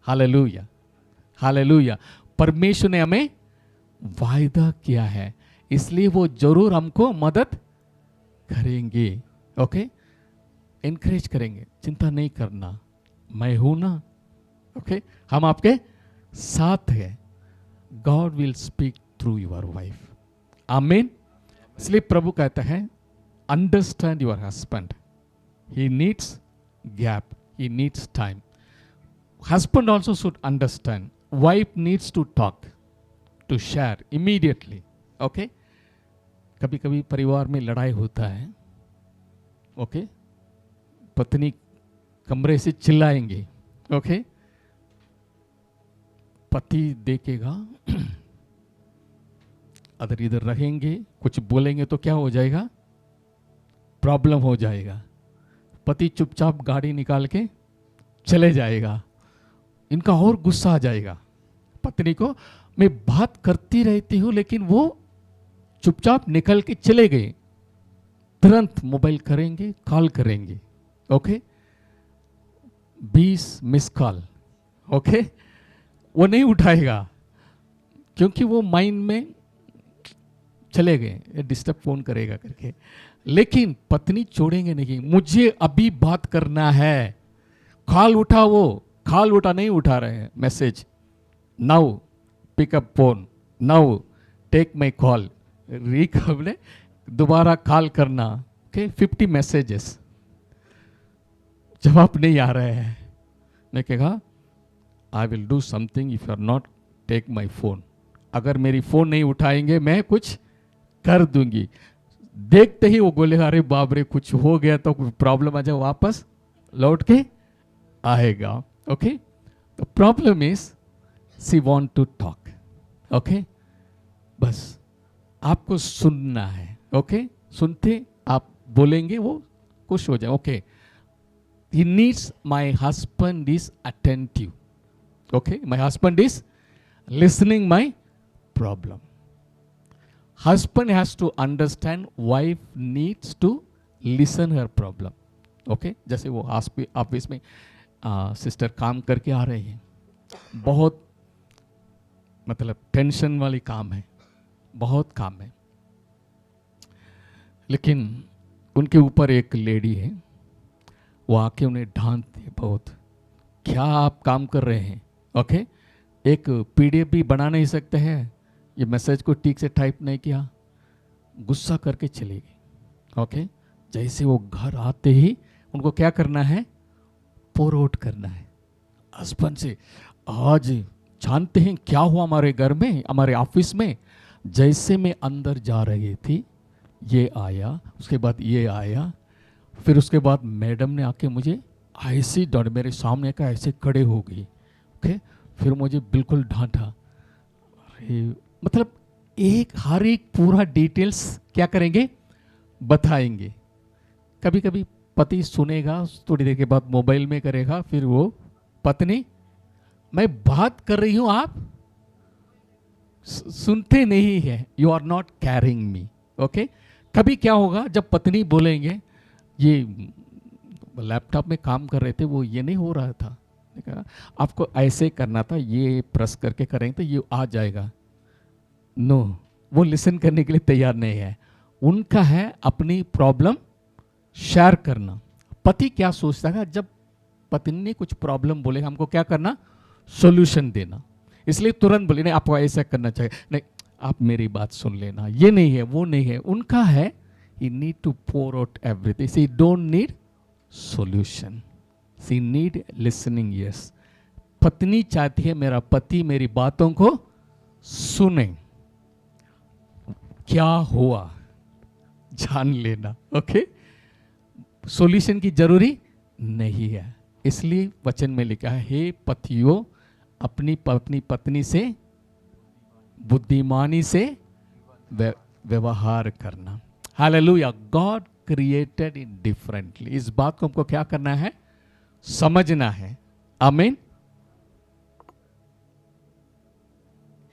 हालेलुया, हालेलुया, परमेश्वर ने हमें वायदा किया है, इसलिए वो जरूर हमको मदद करेंगे। ओके, एनकरेज करेंगे, चिंता नहीं करना, मैं हूं ना। ओके, हम आपके साथ हैं। God will speak through your wife. Amen. इसलिए प्रभु कहता है understand your husband, he needs gap, he needs time. Husband also should understand, wife needs to talk, to share immediately. Okay, कभी कभी परिवार में लड़ाई होता है। ओके, पत्नी कमरे से चिल्लाएंगे। ओके, पति देखेगा, अगर इधर रहेंगे कुछ बोलेंगे तो क्या हो जाएगा, प्रॉब्लम हो जाएगा। पति चुपचाप गाड़ी निकाल के चले जाएगा, इनका और गुस्सा आ जाएगा। पत्नी को मैं बात करती रहती हूं लेकिन वो चुपचाप निकल के चले गए। तुरंत मोबाइल करेंगे, कॉल करेंगे, ओके, 20 मिस कॉल, ओके, वो नहीं उठाएगा क्योंकि वो माइंड में चले गए, डिस्टर्ब फोन करेगा करके। लेकिन पत्नी छोड़ेंगे नहीं, मुझे अभी बात करना है, कॉल उठा, वो कॉल उठा, नहीं उठा रहे हैं, message, now pickup phone, now take my call, रिकवले दोबारा कॉल करना, ओके, 50 मैसेजेस, जवाब नहीं आ रहे हैं। मैं कहा I will do something if you are not take my phone, अगर मेरी फोन नहीं उठाएंगे मैं कुछ कर दूंगी। देखते ही वो बोलेगा अरे बाप रे कुछ हो गया तो प्रॉब्लम आ जाए, वापस लौट के आएगा, okay. The problem is she want to talk, okay, बस आपको सुनना है, ओके, सुनते आप बोलेंगे वो खुश हो जाए, okay. He needs my husband is attentive, okay, my husband is listening my problem. Husband has to understand wife needs to listen her problem, okay। जैसे वो ऑफिस में सिस्टर काम करके आ रहे हैं, बहुत मतलब टेंशन वाली काम है, बहुत काम है, लेकिन उनके ऊपर एक लेडी है, वो आके उन्हें ढांढती है बहुत, क्या आप काम कर रहे हैं, ओके, एक पीडीएफ भी बना नहीं सकते हैं, ये मैसेज को ठीक से टाइप नहीं किया, गुस्सा करके चली गई, ओके। जैसे वो घर आते ही उनको क्या करना है, पोर आउट करना है हस्बैंड से। आज जानते हैं क्या हुआ हमारे घर में, हमारे ऑफिस में, जैसे मैं अंदर जा रही थी ये आया, उसके बाद ये आया, फिर उसके बाद मैडम ने आके मुझे ऐसे डर मेरे सामने का ऐसे खड़े हो गई, ओके, फिर मुझे बिल्कुल डांटा। अरे मतलब हर एक पूरा डिटेल्स क्या करेंगे, बताएंगे। कभी कभी पति सुनेगा, थोड़ी देर के बाद मोबाइल में करेगा, फिर वो पत्नी मैं बात कर रही हूं आप सुनते नहीं है, you are not caring me, okay. कभी क्या होगा जब पत्नी बोलेंगे ये लैपटॉप में काम कर रहे थे वो ये नहीं हो रहा था, आपको ऐसे करना था, ये प्रेस करके करेंगे तो ये आ जाएगा, नो, वो लिसन करने के लिए तैयार नहीं है। उनका है अपनी प्रॉब्लम शेयर करना। पति क्या सोचता है, जब पत्नी ने कुछ प्रॉब्लम बोले हमको क्या करना, सॉल्यूशन देना, इसलिए तुरंत बोले नहीं आपको ऐसा करना चाहिए, नहीं आप मेरी बात सुन लेना, ये नहीं है वो नहीं है। उनका है he need to pour out everything, she don't need solution, she need listening ears। पत्नी चाहती है मेरा पति मेरी बातों को सुने, क्या हुआ जान लेना, ओके, सॉल्यूशन की जरूरी नहीं है। इसलिए वचन में लिखा है हे पतियों अपनी पत्नी से बुद्धिमानी से व्यवहार करना। Hallelujah, God created in differently, इस बात को हमको क्या करना है, समझना है, आमीन।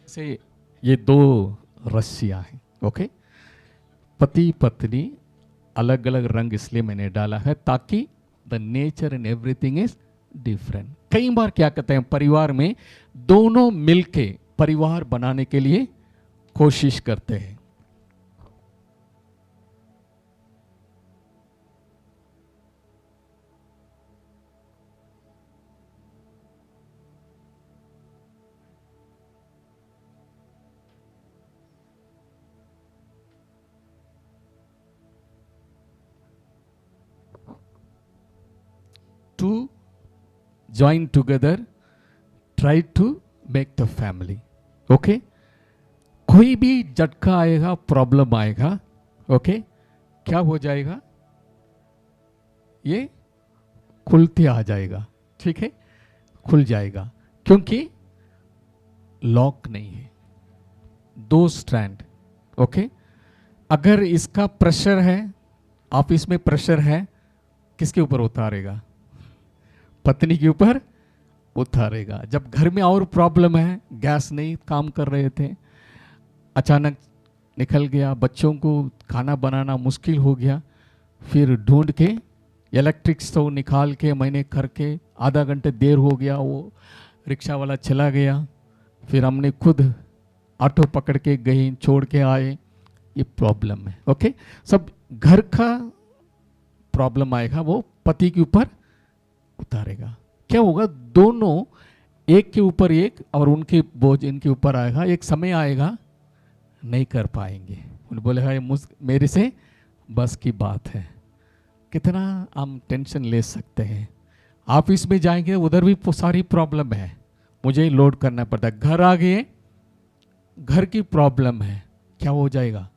से ये दो रस्सियां हैं, ओके, पति पत्नी अलग अलग रंग इसलिए मैंने डाला है ताकि the nature and everything is different. कई बार क्या कहते हैं, परिवार में दोनों मिलके परिवार बनाने के लिए कोशिश करते हैं। To join together, try to make the family, okay। कोई भी झटका आएगा, प्रॉब्लम आएगा, ओके, क्या हो जाएगा, ये खुलते आ जाएगा, ठीक है, खुल जाएगा, क्योंकि लॉक नहीं है, दो स्ट्रैंड, ओके। अगर इसका प्रेशर है, ऑफिस में प्रेशर है, किसके ऊपर उतारेगा, पत्नी के ऊपर उतारेगा। जब घर में और प्रॉब्लम है, गैस नहीं काम कर रहे थे, अचानक निकल गया, बच्चों को खाना बनाना मुश्किल हो गया, फिर ढूंढ के इलेक्ट्रिक स्टोव निकाल के मैंने करके आधा घंटे देर हो गया, वो रिक्शा वाला चला गया, फिर हमने खुद ऑटो पकड़ के गए, छोड़ के आए। ये प्रॉब्लम है। ओके, सब घर का प्रॉब्लम आएगा वो पति के ऊपर उतारेगा। क्या होगा, दोनों एक के ऊपर एक और उनके बोझ इनके ऊपर आएगा। एक समय आएगा नहीं कर पाएंगे, बोलेगा ये मेरे से बस की बात है। कितना हम टेंशन ले सकते हैं। ऑफिस में जाएंगे उधर भी सारी प्रॉब्लम है, मुझे लोड करना पड़ता है। घर आ गए, घर की प्रॉब्लम है, क्या हो जाएगा,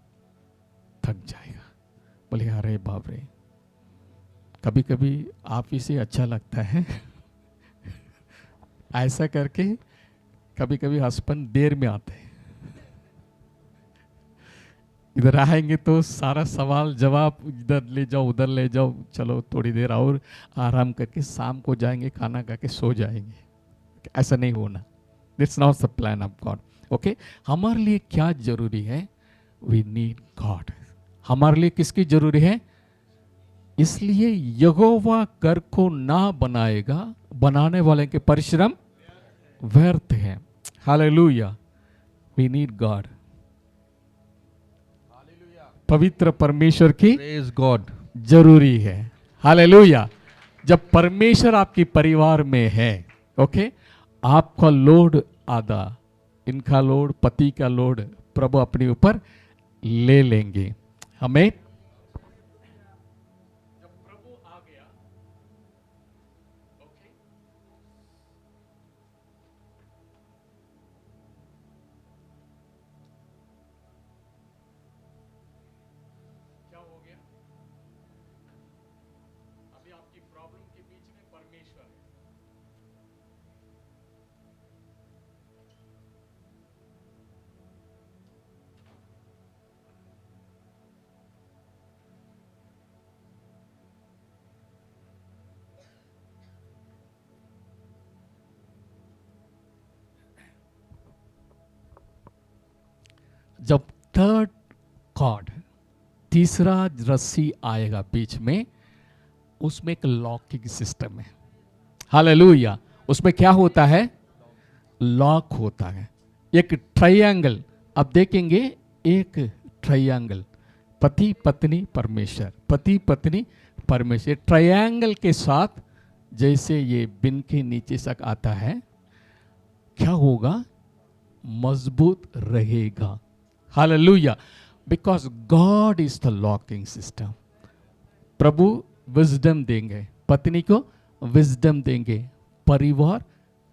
थक जाएगा। बोले अरे बाप रे, कभी कभी ऑफिस ही अच्छा लगता है। ऐसा करके कभी कभी हस्बैंड देर में आते हैं, इधर आएंगे तो सारा सवाल जवाब इधर ले जाओ उधर ले जाओ, चलो थोड़ी देर और आराम करके शाम को जाएंगे, खाना खा के सो जाएंगे। ऐसा नहीं होना, that's not the plan of God. Okay, हमारे लिए क्या जरूरी है, वी नीड गॉड। हमारे लिए किसकी जरूरी है, इसलिए यहोवा घर को ना बनाएगा, बनाने वाले के परिश्रम व्यर्थ है। Hallelujah, we need God. पवित्र परमेश्वर की प्रेज गॉड जरूरी है। हालेलुया, जब परमेश्वर आपके परिवार में है, ओके, आपका लोड आधा, इनका लोड, पति का लोड प्रभु अपने ऊपर ले लेंगे। हमें जब प्रभु आ गया, ओके, क्या हो गया, अभी आपकी प्रॉब्लम के बीच में परमेश्वर है। जब थर्ड कॉर्ड, तीसरा रस्सी आएगा बीच में, उसमें एक लॉकिंग सिस्टम है। हालेलुया, उसमें क्या होता है, लॉक होता है। एक ट्रायंगल, अब देखेंगे एक ट्रायंगल, पति पत्नी परमेश्वर, पति पत्नी परमेश्वर, ट्रायंगल के साथ जैसे ये बिन के नीचे तक आता है, क्या होगा, मजबूत रहेगा। Hallelujah, because God is the locking system. Prabhu wisdom देंगे, पत्नी को विजडम देंगे, परिवार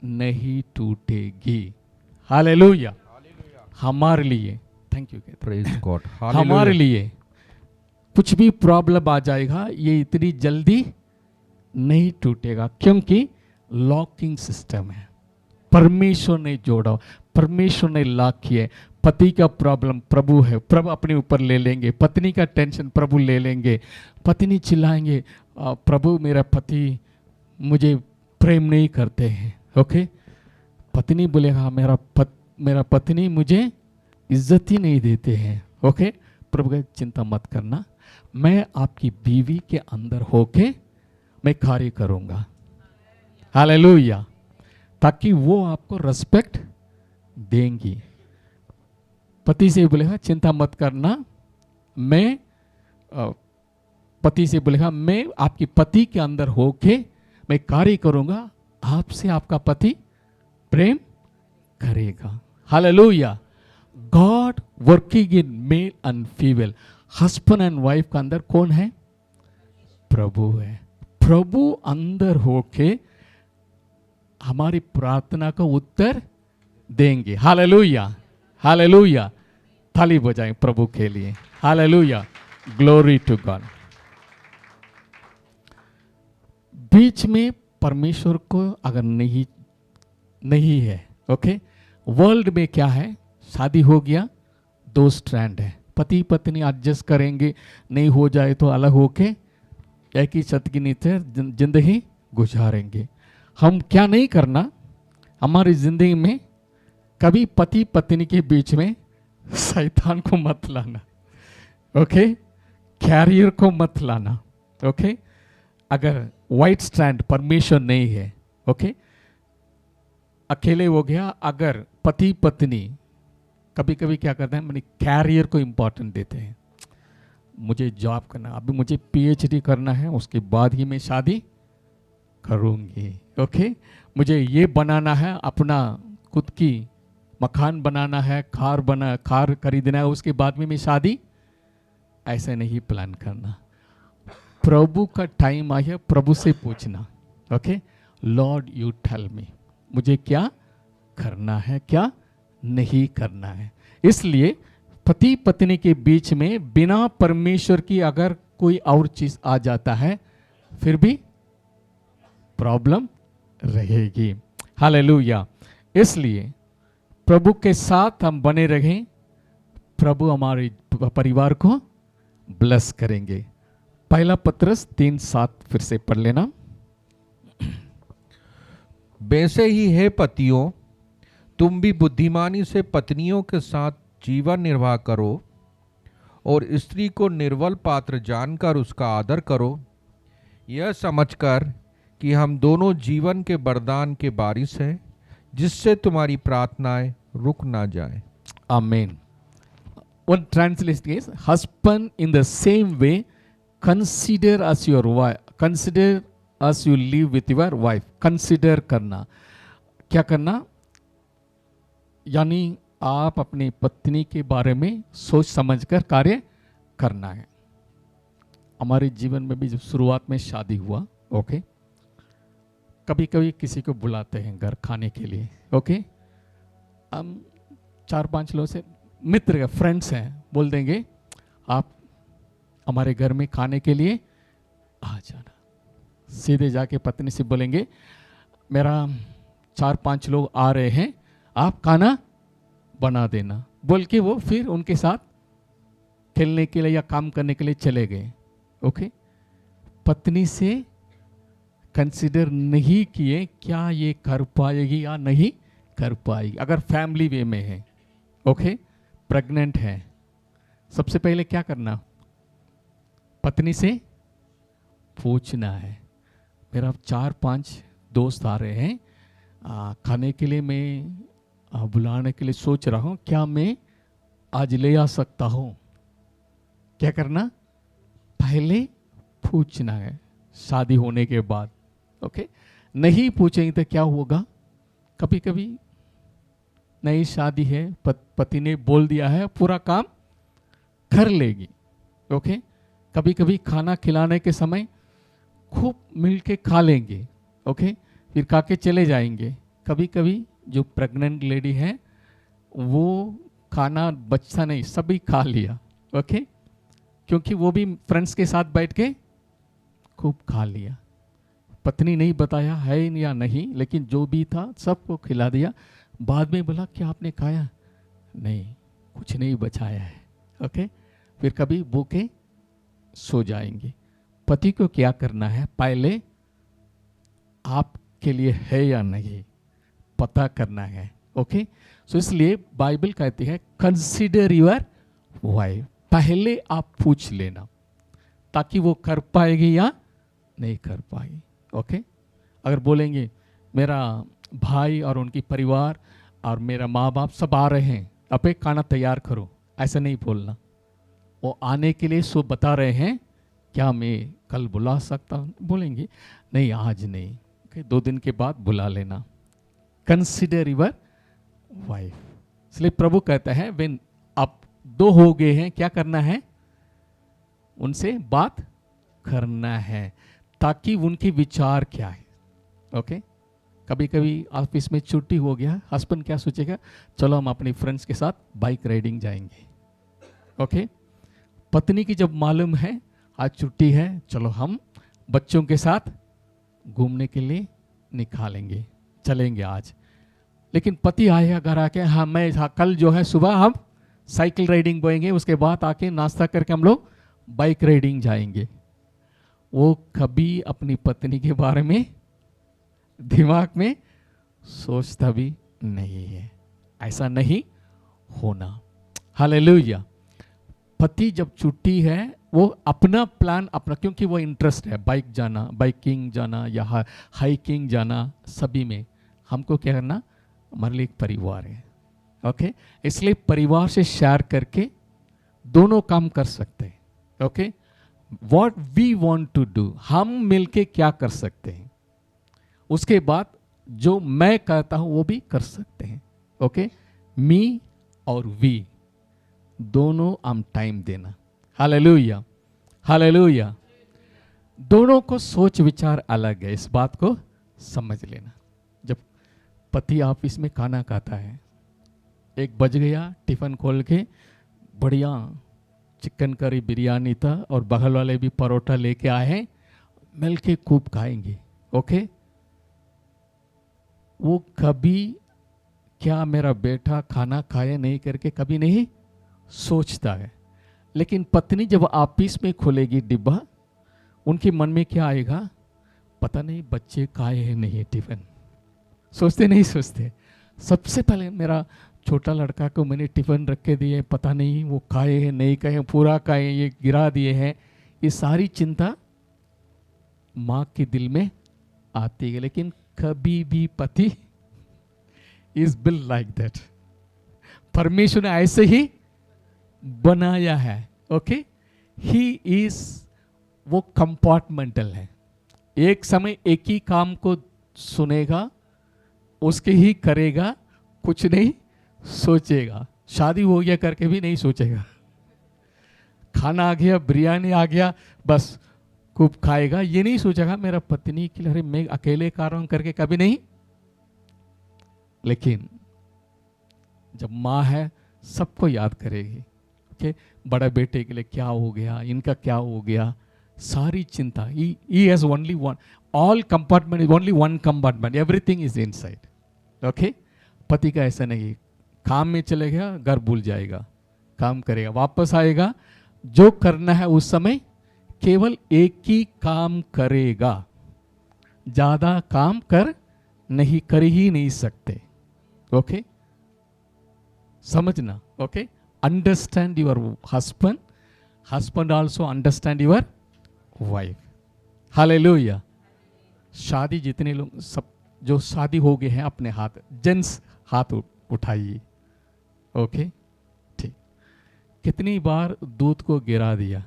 नहीं टूटेगी। हालेलुया, हमारे लिए, थैंक यू, प्रेज गॉड, हमारे लिए कुछ भी प्रॉब्लम आ जाएगा, ये इतनी जल्दी नहीं टूटेगा, क्योंकि लॉकिंग सिस्टम है। परमेश्वर ने जोड़ा, परमेश्वर ने लॉक किया। पति का प्रॉब्लम प्रभु है, प्रभु अपने ऊपर ले लेंगे। पत्नी का टेंशन प्रभु ले लेंगे। पत्नी चिल्लाएंगे, प्रभु मेरा पति मुझे प्रेम नहीं करते हैं। ओके, पत्नी बोलेगा मेरा पत्नी मुझे इज्जत ही नहीं देते हैं। ओके, प्रभु का चिंता मत करना, मैं आपकी बीवी के अंदर होके मैं कार्य करूंगा। हालेलुया, ताकि वो आपको रेस्पेक्ट देंगी। पति से बोलेगा चिंता मत करना, मैं पति से बोलेगा मैं आपकी पति के अंदर होके मैं कार्य करूंगा, आपसे आपका पति प्रेम करेगा। Hallelujah, God working in male and female, husband and wife का अंदर कौन है, प्रभु है। प्रभु अंदर होके हमारी प्रार्थना का उत्तर देंगे। हालेलुया, हालेलुया, थाली बजाएं प्रभु के लिए। Hallelujah, glory to God. बीच में परमेश्वर को अगर नहीं है, ओके, वर्ल्ड में क्या है, शादी हो गया, दो स्ट्रैंड है, पति पत्नी एडजस्ट करेंगे, नहीं हो जाए तो अलग होके एक ही छत के नीचे जिंदगी गुजारेंगे। हम क्या नहीं करना, हमारी जिंदगी में कभी पति पत्नी के बीच में शैतान को मत लाना। ओके, कैरियर को मत लाना। ओके, अगर वाइट स्टैंड परमेश्वर नहीं है, ओके, अकेले हो गया। अगर पति पत्नी कभी कभी क्या करते हैं, मैंने कैरियर को इंपॉर्टेंट देते हैं, मुझे जॉब करना, अभी मुझे पीएचडी करना है, उसके बाद ही मैं शादी करूंगी, ओके, मुझे ये बनाना है, अपना खुद की मकान बनाना है, कार खरीदना है, उसके बाद में मैं शादी, ऐसे नहीं प्लान करना। प्रभु का टाइम आया, प्रभु से पूछना, okay, Lord you tell me, मुझे क्या करना है, क्या नहीं करना है। इसलिए पति पत्नी के बीच में बिना परमेश्वर की अगर कोई और चीज आ जाता है, फिर भी प्रॉब्लम रहेगी। हालेलुया। इसलिए प्रभु के साथ हम बने रहें, प्रभु हमारे परिवार को ब्लेस करेंगे। पहला पत्रस 3:7 फिर से पढ़ लेना। वैसे ही है पतियों, तुम भी बुद्धिमानी से पत्नियों के साथ जीवन निर्वाह करो और स्त्री को निर्बल पात्र जानकर उसका आदर करो, यह समझकर कि हम दोनों जीवन के वरदान के वारिस हैं, जिससे तुम्हारी प्रार्थनाएं रुक ना जाए। आमीन। One translation is, husband in the same way consider as your wife, consider as you live with your wife। consider करना, क्या करना, यानी आप अपनी पत्नी के बारे में सोच समझकर कार्य करना है। हमारे जीवन में भी जब शुरुआत में शादी हुआ, ओके, कभी कभी किसी को बुलाते हैं घर खाने के लिए, ओके, हम 4-5 लोग से मित्र के फ्रेंड्स हैं, बोल देंगे आप हमारे घर में खाने के लिए आ जाना। सीधे जाके पत्नी से बोलेंगे मेरा 4-5 लोग आ रहे हैं, आप खाना बना देना, बोल के वो फिर उनके साथ खेलने के लिए या काम करने के लिए चले गए। ओके, पत्नी से कंसिडर नहीं किए क्या ये कर पाएगी या नहीं कर पाएगी। अगर फैमिली वे में है, ओके, प्रेग्नेंट है, सबसे पहले क्या करना, पत्नी से पूछना है मेरा 4-5 दोस्त आ रहे हैं, खाने के लिए मैं बुलाने के लिए सोच रहा हूँ, क्या मैं आज ले आ सकता हूँ। क्या करना, पहले पूछना है शादी होने के बाद। ओके, नहीं पूछेंगे तो क्या होगा, कभी कभी नई शादी है, पति ने बोल दिया है पूरा काम कर लेगी। ओके, कभी कभी खाना खिलाने के समय खूब मिल के खा लेंगे, ओके, फिर खा के चले जाएंगे। कभी कभी जो प्रेग्नेंट लेडी है वो खाना बचता नहीं, सभी खा लिया, ओके, क्योंकि वो भी फ्रेंड्स के साथ बैठ के खूब खा लिया। पत्नी नहीं बताया है या नहीं, लेकिन जो भी था सबको खिला दिया। बाद में बोला क्या आपने खाया, नहीं कुछ नहीं बचाया है। ओके, फिर कभी भूखे सो जाएंगे। पति को क्या करना है, पहले आपके लिए है या नहीं पता करना है। ओके, सो इसलिए बाइबल कहती है कंसीडर योर वाइफ, पहले आप पूछ लेना ताकि वो कर पाएगी या नहीं कर पाएगी। ओके, अगर बोलेंगे मेरा भाई और उनकी परिवार और मेरा माँ बाप सब आ रहे हैं, अब एक खाना तैयार करो, ऐसा नहीं बोलना। वो आने के लिए सो बता रहे हैं, क्या मैं कल बुला सकता हूँ, बोलेंगे नहीं आज नहीं, ओके, 2 दिन के बाद बुला लेना। Consider your wife. इसलिए प्रभु कहता है व्हेन आप 2 हो गए हैं, क्या करना है, उनसे बात करना है ताकि उनके विचार क्या है। ओके, कभी कभी ऑफिस में छुट्टी हो गया, हस्बैंड क्या सोचेगा, चलो हम अपने फ्रेंड्स के साथ बाइक राइडिंग जाएंगे। ओके, पत्नी की जब मालूम है आज छुट्टी है, चलो हम बच्चों के साथ घूमने के लिए निकालेंगे, चलेंगे आज। लेकिन पति आएगा घर आके, हाँ मैं कल जो है सुबह हम साइकिल राइडिंग बोएंगे, उसके बाद आके नाश्ता करके हम लोग बाइक राइडिंग जाएंगे। वो कभी अपनी पत्नी के बारे में दिमाग में सोचता भी नहीं है। ऐसा नहीं होना। हालेलुया। पति जब छुट्टी है वो अपना प्लान अपना, क्योंकि वो इंटरेस्ट है बाइक जाना, बाइकिंग जाना या हाइकिंग जाना, सभी में हमको क्या करना, हमारे लिए एक परिवार है। ओके, इसलिए परिवार से शेयर करके दोनों काम कर सकते हैं। Okay, what we want to do, हम मिलके क्या कर सकते हैं, उसके बाद जो मैं कहता हूं वो भी कर सकते हैं। ओके, मी और वी दोनों हम टाइम देना। Hallelujah, hallelujah. दोनों को सोच विचार अलग है, इस बात को समझ लेना। जब पति ऑफिस में खाना खाता है, 1 बज गया, टिफिन खोल के बढ़िया चिकन करी बिरयानी था और बगल वाले भी परोठा लेके आए हैं, मिल के खूब खाएंगे। ओके, वो कभी क्या मेरा बेटा खाना खाए नहीं करके कभी नहीं सोचता है। लेकिन पत्नी जब ऑफिस में खोलेगी डिब्बा, उनके मन में क्या आएगा, पता नहीं बच्चे खाए हैं नहीं टिफिन, सोचते नहीं सोचते। सबसे पहले मेरा छोटा लड़का को मैंने टिफिन रख के दिए, पता नहीं वो खाए हैं नहीं खाए, पूरा खाए, ये गिरा दिए हैं, ये सारी चिंता माँ के दिल में आती है। लेकिन कभी भी पति इज बिल्ड लाइक दैट, परमेश्वर ने ऐसे ही बनाया है। ओके, ही इज, वो कंपार्टमेंटल है, एक समय एक ही काम को सुनेगा, उसके ही करेगा, कुछ नहीं सोचेगा। शादी हो गया करके भी नहीं सोचेगा, खाना आ गया, बिरयानी आ गया, बस खूब खाएगा, ये नहीं सोचेगा मेरा पत्नी के लिए, अरे मैं अकेले खा रहा हूं करके, कभी नहीं। लेकिन जब माँ है सबको याद करेगी। ओके, बड़ा बेटे के लिए क्या हो गया, इनका क्या हो गया, सारी चिंता। He has only one, all compartment is only one compartment, everything is inside. Okay, पति का ऐसा नहीं, काम में चले गया, घर भूल जाएगा, काम करेगा, वापस आएगा, जो करना है उस समय केवल एक ही काम करेगा, ज्यादा काम कर ही नहीं सकते। ओके, समझना। Okay, understand your husband, husband also understand your wife. Hallelujah. शादी जितने लोग सब जो शादी हो गए हैं, अपने हाथ, जेंट्स हाथ उठाइए। ओके, ठीक। कितनी बार दूध को गिरा दिया?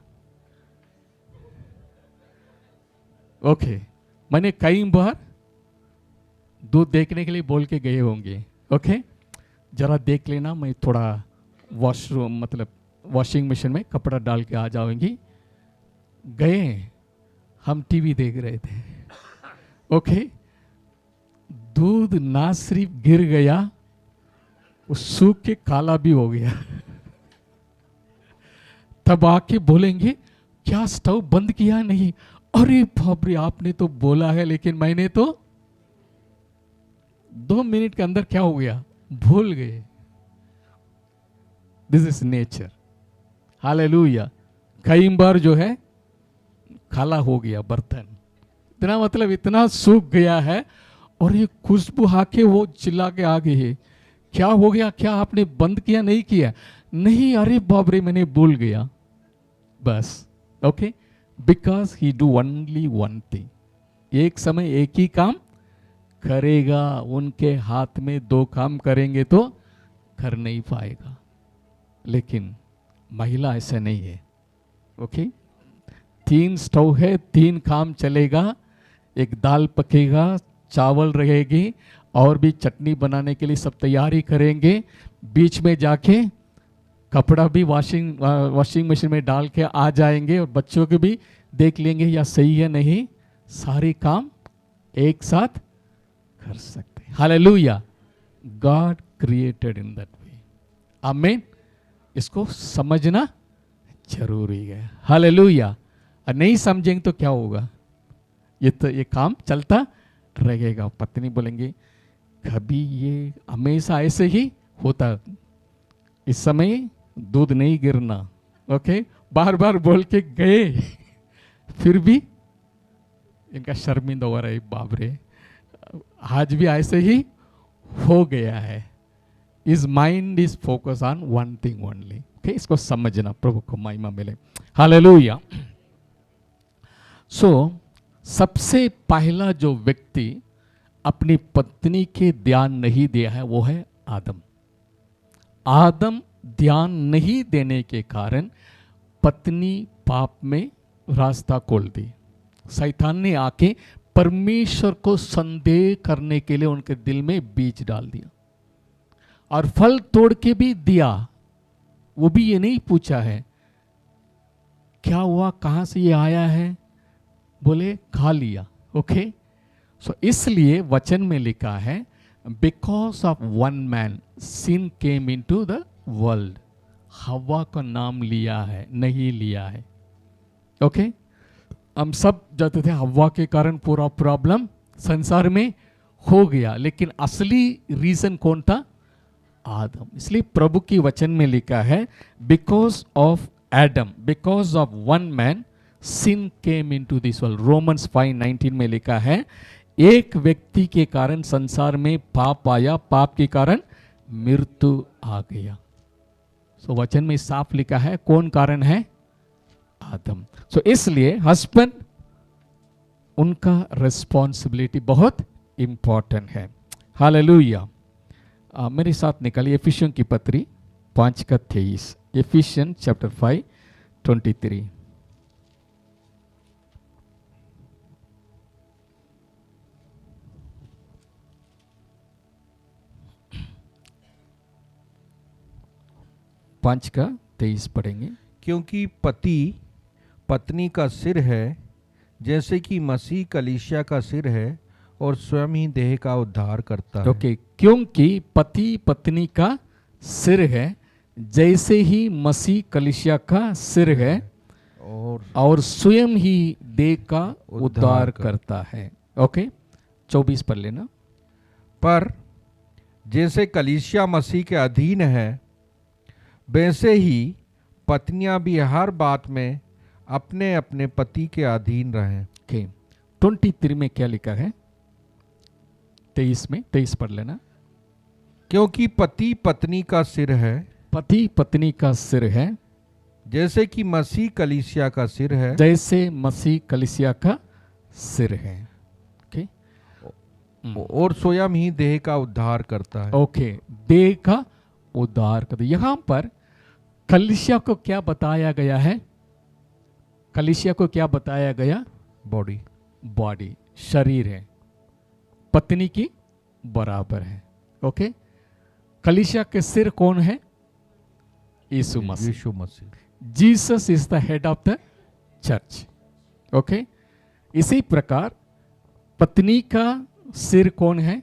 ओके, मैंने कई बार दूध देखने के लिए बोल के गए होंगे। ओके, जरा देख लेना, मैं थोड़ा वॉशरूम मतलब वॉशिंग मशीन में कपड़ा डाल के आ जाऊंगी। गए, हम टीवी देख रहे थे। ओके, दूध ना सिर्फ गिर गया, वो सूख के काला भी हो गया। तब आके बोलेंगे क्या स्टोव बंद किया नहीं? अरे बाप रे, आपने तो बोला है लेकिन मैंने तो 2 मिनट के अंदर क्या हो गया, भूल गए। This is nature. हालेलुया। कई बार जो है काला हो गया बर्तन, इतना मतलब इतना सूख गया है, और ये खुशबू आके वो चिल्ला के आ गई है, क्या हो गया, क्या आपने बंद किया नहीं किया? नहीं, अरे बाप रे मैंने भूल गया। बस। Okay, because he do only one thing, एक समय एक ही काम करेगा। उनके हाथ में 2 काम करेंगे तो कर नहीं पाएगा। लेकिन महिला ऐसा नहीं है। ओके, 3 स्टोव है, 3 काम चलेगा, एक दाल पकेगा, चावल रहेगी, और भी चटनी बनाने के लिए सब तैयारी करेंगे। बीच में जाके कपड़ा भी वॉशिंग मशीन में डाल के आ जाएंगे, और बच्चों के भी देख लेंगे या सही है नहीं, सारे काम एक साथ कर सकते हैं। Hallelujah. God created in that way. आमीन। इसको समझना जरूरी है। हालेलुया। और नहीं समझेंगे तो क्या होगा, ये काम चलता रहेगा। पत्नी बोलेंगे कभी ये हमेशा ऐसे ही होता, इस समय दूध नहीं गिरना। ओके, बार बार बोल के गए, फिर भी इनका शर्मिंदा हो रहा है, बाप रे आज भी ऐसे ही हो गया है। His mind is focused on one thing only. Okay, इसको समझना, प्रभु को महिमा मिले। हालेलुया। सो सबसे पहला जो व्यक्ति अपनी पत्नी के ध्यान नहीं दिया है वो है आदम। आदम ध्यान नहीं देने के कारण पत्नी पाप में रास्ता खोल दी। शैतान ने आके परमेश्वर को संदेह करने के लिए उनके दिल में बीज डाल दिया और फल तोड़ के भी दिया। वो भी ये नहीं पूछा है क्या हुआ, कहां से ये आया है, बोले खा लिया। ओके, सो इसलिए वचन में लिखा है because of one man sin came into the world. हवा का नाम लिया है, नहीं लिया है। ओके, हम सब जानते थे हवा के कारण पूरा प्रॉब्लम संसार में हो गया, लेकिन असली रीजन कौन था? आदम। इसलिए प्रभु की वचन में लिखा है because of Adam, because of one man sin came into this world. Romans 5:19 में लिखा है एक व्यक्ति के कारण संसार में पाप आया, पाप के कारण मृत्यु आ गया। सो वचन में साफ लिखा है कौन कारण है? आदम। सो इसलिए हस्बैंड उनका रिस्पॉन्सिबिलिटी बहुत इंपॉर्टेंट है। हालेलुया। मेरे साथ निकालिए एफिशियन की पत्री 5:23। एफिशियन चैप्टर 5:23। पांच का 23 पढ़ेंगे। क्योंकि पति पत्नी का सिर है, जैसे कि मसीह कलीसिया का सिर है और स्वयं ही देह का उद्धार करता है। ओके, क्योंकि पति पत्नी का सिर है, जैसे ही मसीह कलीसिया का सिर है और स्वयं ही देह का उद्धार करता है। ओके, 24 पढ़ लेना। पर जैसे कलीसिया मसीह के अधीन है, वैसे ही पत्नियां भी हर बात में अपने अपने पति के अधीन रहें। ओके, 23 में क्या लिखा है? 23 पढ़ लेना। क्योंकि पति पत्नी का सिर है, पति पत्नी का सिर है, जैसे कि मसीह कलीसिया का सिर है, जैसे मसीह कलीसिया का सिर है। ओके, और स्वयं ही देह का उद्धार करता है। ओके, देह का उद्धार करता है। यहां पर कलीसिया को क्या बताया गया है? कलीसिया को क्या बताया गया? बॉडी, बॉडी, शरीर है, पत्नी की बराबर है। ओके, कलीसिया के सिर कौन है? यीशु मसीह। यीशु मसीह। Jesus is the head of the church. Okay, इसी प्रकार पत्नी का सिर कौन है?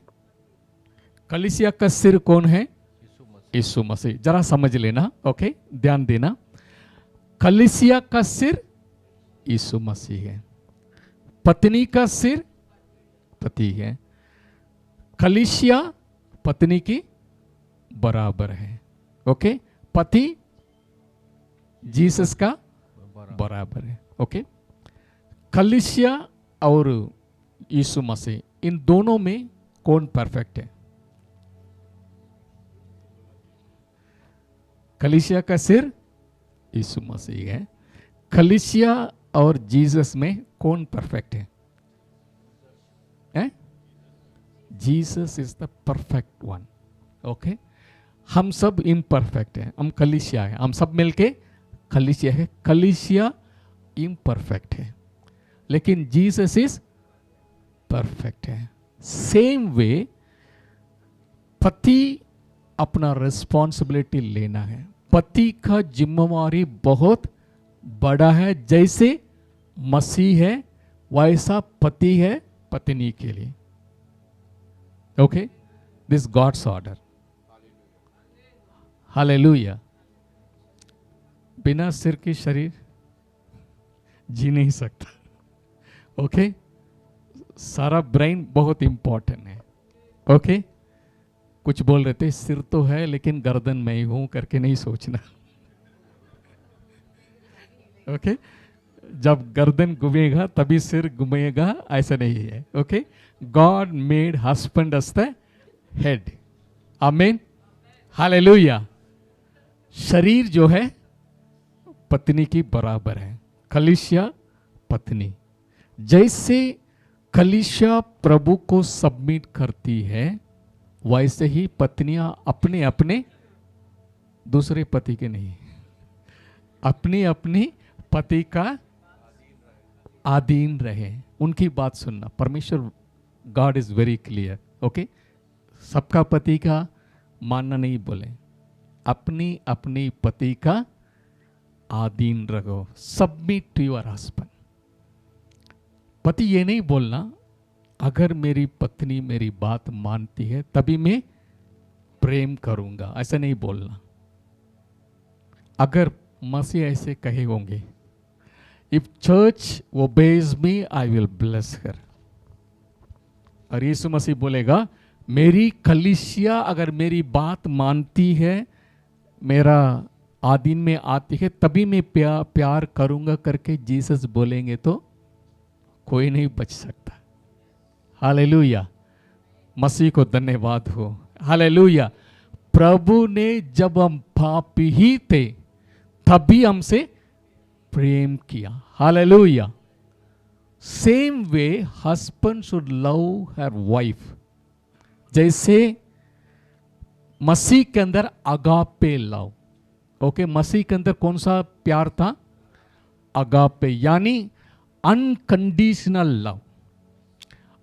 कलीसिया का सिर कौन है? यीशु मसीह। जरा समझ लेना। ओके, ध्यान देना। कलीसिया का सिर यीशु मसीह है, पत्नी का सिर पति है, कलीसिया पत्नी की बराबर है। ओके, पति जीसस का बराबर है। ओके, कलीसिया और यीशु मसीह, इन दोनों में कौन परफेक्ट है? कलीसिया का सिर यीशु मसीह है। कलीसिया और जीसस में कौन परफेक्ट है? Jesus is the perfect one. Okay, हम सब इम्परफेक्ट हैं, हम कलीसिया है, हम सब मिलके कलीसिया है। कलीसिया इम्परफेक्ट है, लेकिन जीसस इज परफेक्ट है। सेम वे पति अपना रिस्पॉन्सिबिलिटी लेना है। पति का जिम्मेवारी बहुत बड़ा है। जैसे मसीह है वैसा पति है पत्नी के लिए। Okay, this God's order. Hallelujah. बिना सिर के शरीर जी नहीं सकता। ओके, सारा ब्रेन बहुत इंपॉर्टेंट है। ओके, कुछ बोल रहे थे सिर तो है लेकिन गर्दन में ही हूं करके नहीं सोचना। ओके, जब गर्दन घूमेगा तभी सिर घूमेगा, ऐसा नहीं है। Okay, God made husband as the head. Amen, hallelujah. शरीर जो है पत्नी की बराबर है, कलीसिया पत्नी। जैसे कलीसिया प्रभु को सबमिट करती है, वैसे ही पत्नियां अपने अपने, दूसरे पति के नहीं, अपनी अपनी पति का अधीन रहे, उनकी बात सुनना। परमेश्वर God is very clear, okay. सबका पति का मानना नहीं बोले, अपनी अपनी पति का अधीन रहो, सबमिट टू योर हस्बैंड। पति ये नहीं बोलना अगर मेरी पत्नी मेरी बात मानती है तभी मैं प्रेम करूंगा, ऐसा नहीं बोलना। अगर मसीह ऐसे कहे होंगे, if church obeys me I will bless her, और यीशु मसीह बोलेगा मेरी कलीसिया अगर मेरी बात मानती है, मेरा आधीन में आती है, तभी मैं प्यार करूंगा करके जीसस बोलेंगे तो कोई नहीं बच सकता। हालेलुया, मसीह को धन्यवाद हो। हालेलुया। प्रभु ने जब हम पापी ही थे तभी हमसे प्रेम किया। Hallelujah. Same way husband should love her wife, जैसे मसीह के अंदर अगापे लव, ओके। मसीह के अंदर कौन सा प्यार था? अगापे, यानी अनकंडीशनल लव।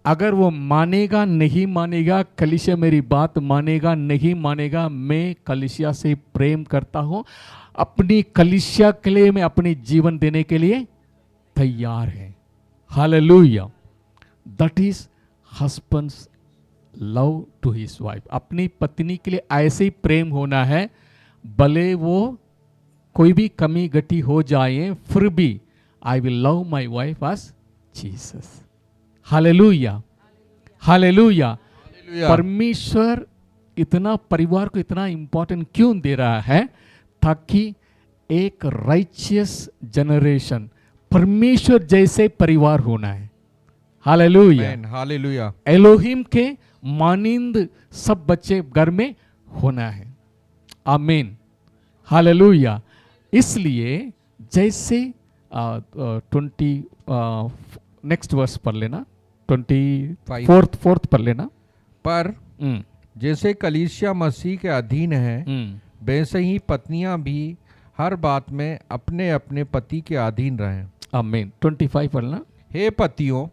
अगर वो मानेगा नहीं मानेगा, कलीसिया मेरी बात मानेगा नहीं मानेगा, मैं कलीसिया से प्रेम करता हूं, अपनी कलीसिया के लिए मैं अपनी जीवन देने के लिए तैयार है। Hallelujah. That is husbands love to his wife. अपनी पत्नी के लिए ऐसे ही प्रेम होना है, भले वो कोई भी कमी गटी हो जाए, फिर भी I will love my wife as Jesus. Hallelujah, hallelujah. परमेश्वर इतना परिवार को इतना इंपॉर्टेंट क्यों दे रहा है? ताकि एक राइचियस जनरेशन, परमेश्वर जैसे परिवार होना है। Hallelujah, hallelujah. एलोहिम के मानिंद सब बच्चे घर में होना है। आमीन, हालेलुया। इसलिए जैसे 20 नेक्स्ट वर्स पढ़ लेना, 24th पढ़ लेना। पर जैसे कलीसिया मसीह के अधीन है, वैसे ही पत्नियां भी हर बात में अपने अपने पति के अधीन रहें। आमीन। 25 पढ़ना। हे पतियों,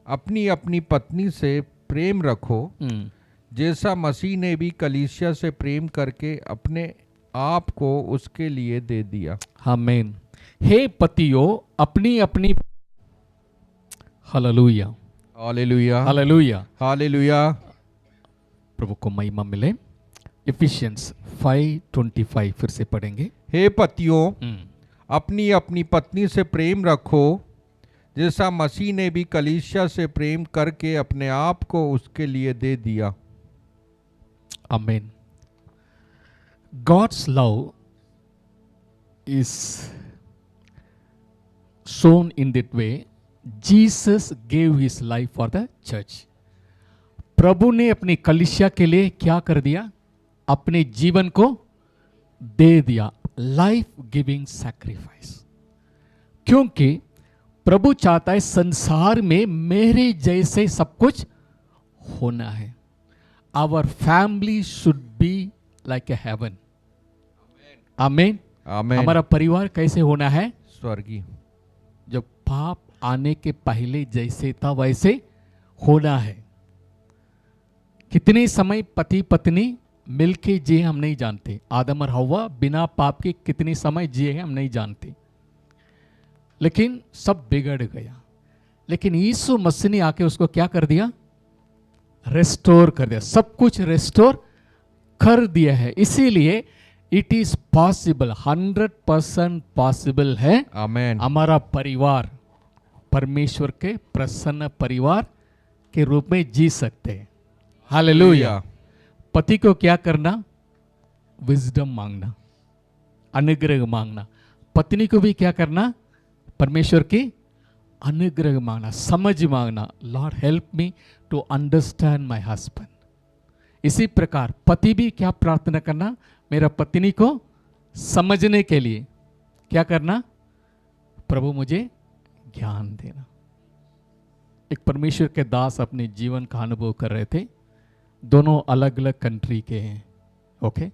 अपनी अपनी पत्नी से प्रेम रखो, जैसा मसीह ने भी कलीसिया से प्रेम करके अपने आप को उसके लिए दे दिया। आमीन। हे पतियों, अपनी अपनी, हालेलुया, हालेलुया, हालेलुया, हालेलुया। प्रभु को महिमा मिले। इफिशियंस 5:25 फिर से पढ़ेंगे। हे पतियों, अपनी अपनी पत्नी से प्रेम रखो, जैसा मसीह ने भी कलीसिया से प्रेम करके अपने आप को उसके लिए दे दिया। आमीन। God's love is shown in that way. Jesus gave his life for the church. प्रभु ने अपनी कलीसिया के लिए क्या कर दिया? अपने जीवन को दे दिया। Life giving sacrifice. क्योंकि प्रभु चाहता है संसार में मेरे जैसे सब कुछ होना है। Our family should be like a heaven. Amen, amen. हमारा परिवार कैसे होना है? स्वर्गीय। जब पाप आने के पहले जैसे था वैसे होना है। कितने समय पति पत्नी मिलके जिए हम नहीं जानते। आदम और हव्वा बिना पाप के कितने समय जिए हैं हम नहीं जानते, लेकिन सब बिगड़ गया। लेकिन यीशु मसीह ने आके उसको क्या कर दिया? रेस्टोर कर दिया। सब कुछ रेस्टोर कर दिया है। इसीलिए इट इज पॉसिबल, 100% पॉसिबल है। आमीन। हमारा परिवार परमेश्वर के प्रसन्न परिवार के रूप में जी सकते हैं। हालेलुया। पति को क्या करना? विजडम मांगना, अनुग्रह मांगना। पत्नी को भी क्या करना? परमेश्वर की अनुग्रह मांगना, समझ मांगना। Lord help me to understand my husband. इसी प्रकार पति भी क्या प्रार्थना करना? मेरा पत्नी को समझने के लिए क्या करना? प्रभु मुझे ज्ञान देना। एक परमेश्वर के दास अपने जीवन का अनुभव कर रहे थे। दोनों अलग अलग कंट्री के हैं, ओके।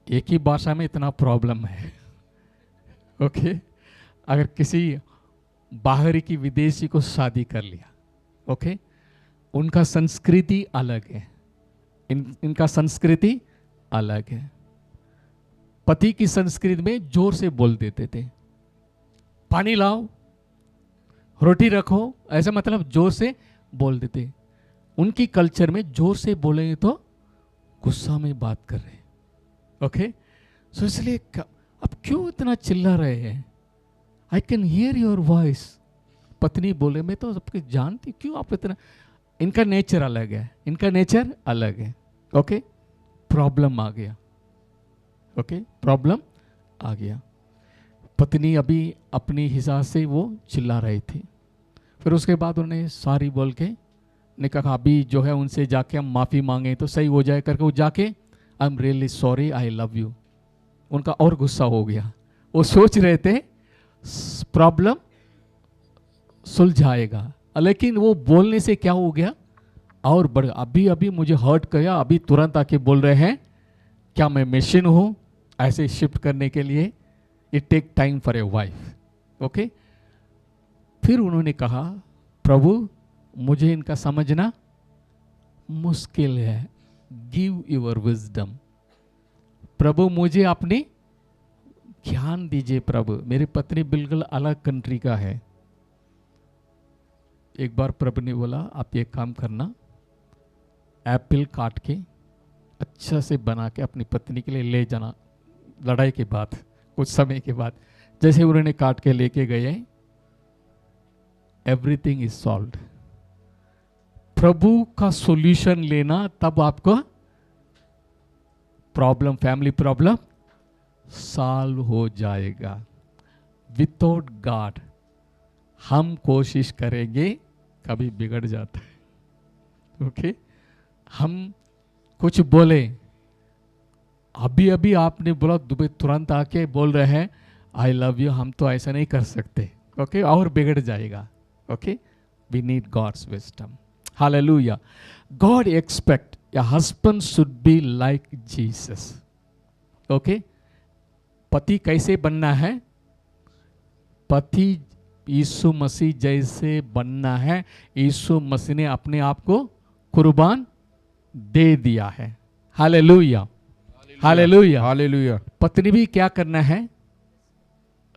एक ही भाषा में इतना प्रॉब्लम है, ओके। अगर किसी बाहरी की विदेशी को शादी कर लिया, ओके, उनका संस्कृति अलग है, इनका संस्कृति अलग है। पति की संस्कृति में जोर से बोल देते थे, पानी लाओ, रोटी रखो, ऐसा मतलब जोर से बोल देते। उनकी कल्चर में जोर से बोलेंगे तो गुस्सा में बात कर रहे हैं, ओके। सो इसलिए अब क्यों इतना चिल्ला रहे हैं? I can hear your voice. पत्नी बोले, मैं तो सबके जानती, क्यों आप इतना? इनका नेचर अलग है, इनका नेचर अलग है, ओके। प्रॉब्लम आ गया, ओके, प्रॉब्लम आ गया। पत्नी अभी अपनी हिसाब से वो चिल्ला रही थी। फिर उसके बाद उन्होंने सॉरी बोल के ने कहा अभी जो है उनसे जाके हम माफ़ी मांगे तो सही हो जाए करके वो जाके I am really sorry, I love you. उनका और गुस्सा हो गया। वो सोच रहे थे प्रॉब्लम सुलझाएगा, लेकिन वो बोलने से क्या हो गया और बढ़, अभी अभी मुझे हर्ट किया, अभी तुरंत आके बोल रहे हैं क्या मैं मशीन हूँ ऐसे शिफ्ट करने के लिए? It take time for a wife, okay. फिर उन्होंने कहा प्रभु मुझे इनका समझना मुश्किल है, गिव योर विजडम। प्रभु मुझे अपनी ज्ञान दीजिए प्रभु, मेरी पत्नी बिल्कुल अलग कंट्री का है। एक बार प्रभु ने बोला आप ये काम करना, एप्पल काट के अच्छा से बना के अपनी पत्नी के लिए ले जाना। लड़ाई के बाद कुछ समय के बाद जैसे उन्होंने काट के लेके गए, एवरीथिंग इज सॉल्व्ड। प्रभु का सॉल्यूशन लेना तब आपको प्रॉब्लम, फैमिली प्रॉब्लम सॉल्व हो जाएगा। विदाउट गॉड हम कोशिश करेंगे कभी बिगड़ जाता है, ओके। हम कुछ बोले, अभी अभी आपने बोला दुबई तुरंत आके बोल रहे हैं आई लव यू, हम तो ऐसा नहीं कर सकते, ओके, और बिगड़ जाएगा, okay. We need God's wisdom. Hallelujah. God expect a husband should be like Jesus, okay. पति कैसे बनना है? पति यीशु मसीह जैसे बनना है। यीशु मसीह ने अपने आप को कुर्बान दे दिया है। Hallelujah, hallelujah, hallelujah. पत्नी भी क्या करना है?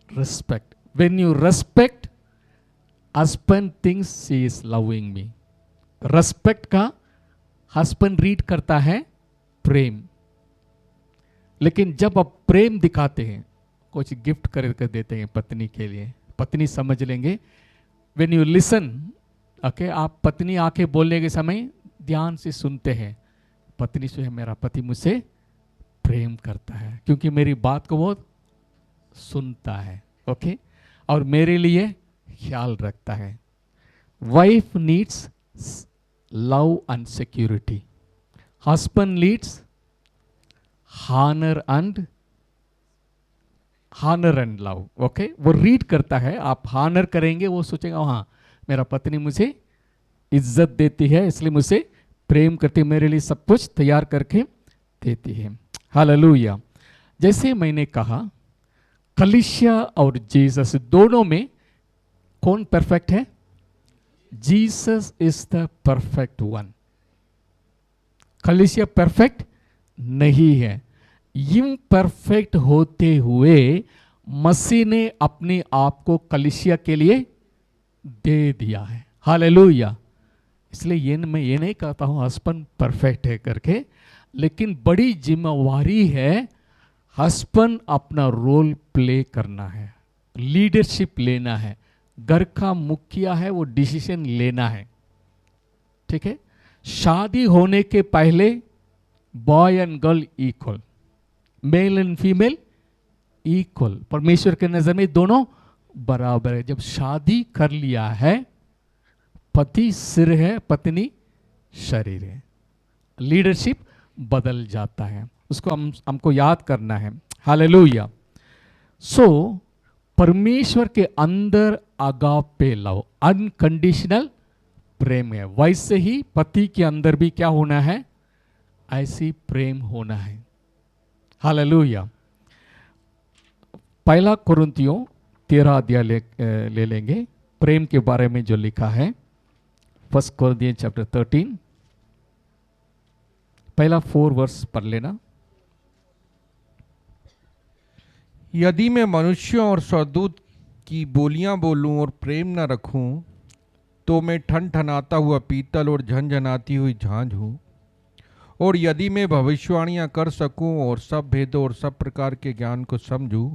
Respect. When you respect husband thinks she is loving me. Respect का हस्बैंड रीड करता है प्रेम। लेकिन जब आप प्रेम दिखाते हैं, कुछ गिफ्ट कर देते हैं पत्नी के लिए, पत्नी समझ लेंगे। व्हेन यू लिसन, ओके, आप पत्नी आके बोलने के समय ध्यान से सुनते हैं, पत्नी से मेरा पति मुझसे प्रेम करता है क्योंकि मेरी बात को वो सुनता है, ओके, और मेरे लिए ख्याल रखता है। Wife needs love and security, husband needs honour and love, okay. वो रीड करता है, आप हानर करेंगे वो सोचेगा हाँ मेरा पत्नी मुझे इज्जत देती है इसलिए मुझसे प्रेम करती है, मेरे लिए सब कुछ तैयार करके देती है। हालेलुया। जैसे मैंने कहा कलीसिया और जीसस दोनों में कौन परफेक्ट है? Jesus is the perfect one. कलीसिया परफेक्ट नहीं है। इम्परफेक्ट होते हुए मसीह ने अपने आप को कलीसिया के लिए दे दिया है। हालेलुया। इसलिए मैं ये नहीं कहता हूं हस्बैंड परफेक्ट है करके, लेकिन बड़ी जिम्मेवारी है हस्बैंड अपना रोल प्ले करना है, लीडरशिप लेना है, घर का मुखिया है वो डिसीजन लेना है, ठीक है। शादी होने के पहले boy and girl equal, male and female equal, परमेश्वर के नजर में दोनों बराबर है। जब शादी कर लिया है, पति सिर है, पत्नी शरीर है, लीडरशिप बदल जाता है, उसको हमको याद करना है। हालेलुया। सो परमेश्वर के अंदर अगापे लव, अनकंडीशनल प्रेम है। वैसे ही पति के अंदर भी क्या होना है, ऐसी प्रेम होना है। हालेलुया। पहला कुरिन्थियों 13 अध्याय ले लेंगे, प्रेम के बारे में जो लिखा है। 1 Corinthians chapter 13, पहला 4 वर्स पढ़ लेना। यदि मैं मनुष्यों और स्वर्गदूत की बोलियां बोलूं और प्रेम न रखूं, तो मैं ठनठनाता हुआ पीतल और झनझनाती हुई झांझ हूँ। और यदि मैं भविष्यवाणियाँ कर सकूं और सब भेदों और सब प्रकार के ज्ञान को समझूं,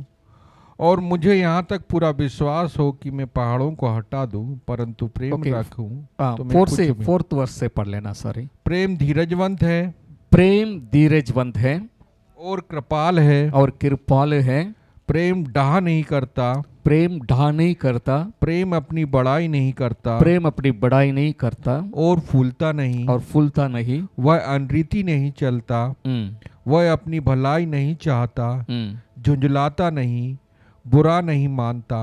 और मुझे यहाँ तक पूरा विश्वास हो कि मैं पहाड़ों को हटा दूं, परंतु प्रेम रखूं तो मैं कुछ भी। 4th वर्स से पढ़ लेना। सॉरी। प्रेम धीरजवंत है, प्रेम धीरजवंत है और कृपाल है, और कृपाल है। प्रेम डाह नहीं करता, प्रेम ढा नहीं करता, प्रेम अपनी बड़ाई नहीं करता, प्रेम अपनी बड़ाई नहीं करता, और फूलता नहीं, और फूलता नहीं, वह अनरीति नहीं चलता, वह अपनी भलाई नहीं चाहता, झुंझलाता नहीं, बुरा नहीं मानता,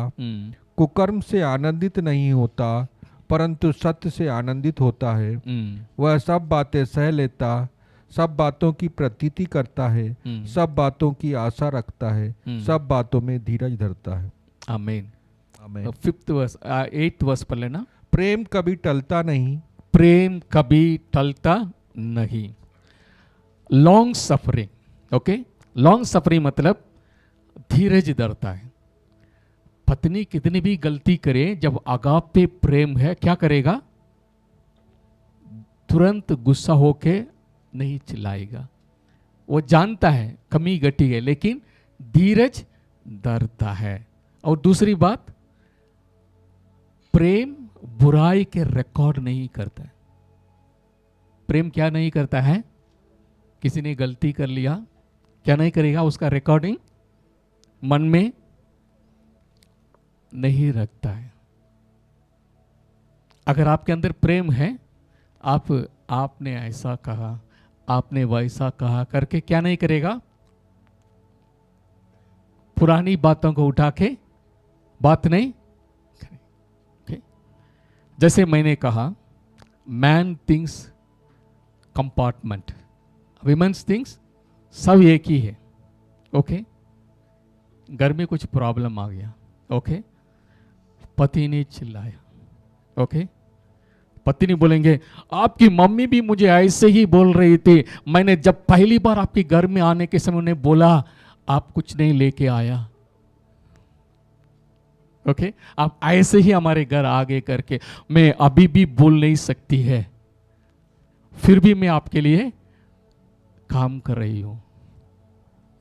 कुकर्म से आनंदित नहीं होता, परंतु सत्य से आनंदित होता है। वह सब बातें सह लेता, सब बातों की प्रतीति करता है, सब बातों की आशा रखता है, सब बातों में धीरज धरता है। आमीन। आमीन। 5th वर्स 8th वर्स पढ़ लेना। प्रेम कभी टलता नहीं, प्रेम कभी टलता नहीं। Long suffering. Okay, long suffering मतलब धीरज धरता है। पत्नी कितनी भी गलती करे, जब अगापे प्रेम है, क्या करेगा, तुरंत गुस्सा होके नहीं चिल्लाएगा। वो जानता है कमी घटी है, लेकिन धीरज धरता है। और दूसरी बात, प्रेम बुराई के रिकॉर्ड नहीं करता है। प्रेम क्या नहीं करता है, किसी ने गलती कर लिया, क्या नहीं करेगा, उसका रिकॉर्डिंग मन में नहीं रखता है। अगर आपके अंदर प्रेम है, आपने ऐसा कहा, आपने वैसा कहा करके क्या नहीं करेगा, पुरानी बातों को उठा के बात नहीं करेगा। जैसे मैंने कहा, man things compartment, women's things सब एक ही है। ओके, घर में कुछ प्रॉब्लम आ गया, ओके, पति ने चिल्लाया, ओके, पति नहीं बोलेंगे आपकी मम्मी भी मुझे ऐसे ही बोल रही थी, मैंने जब पहली बार आपके घर में आने के समय उन्हें बोला आप कुछ नहीं लेके आया। ओके, आप ऐसे ही हमारे घर आ गए करके, मैं अभी भी बोल नहीं सकती है, फिर भी मैं आपके लिए काम कर रही हूं।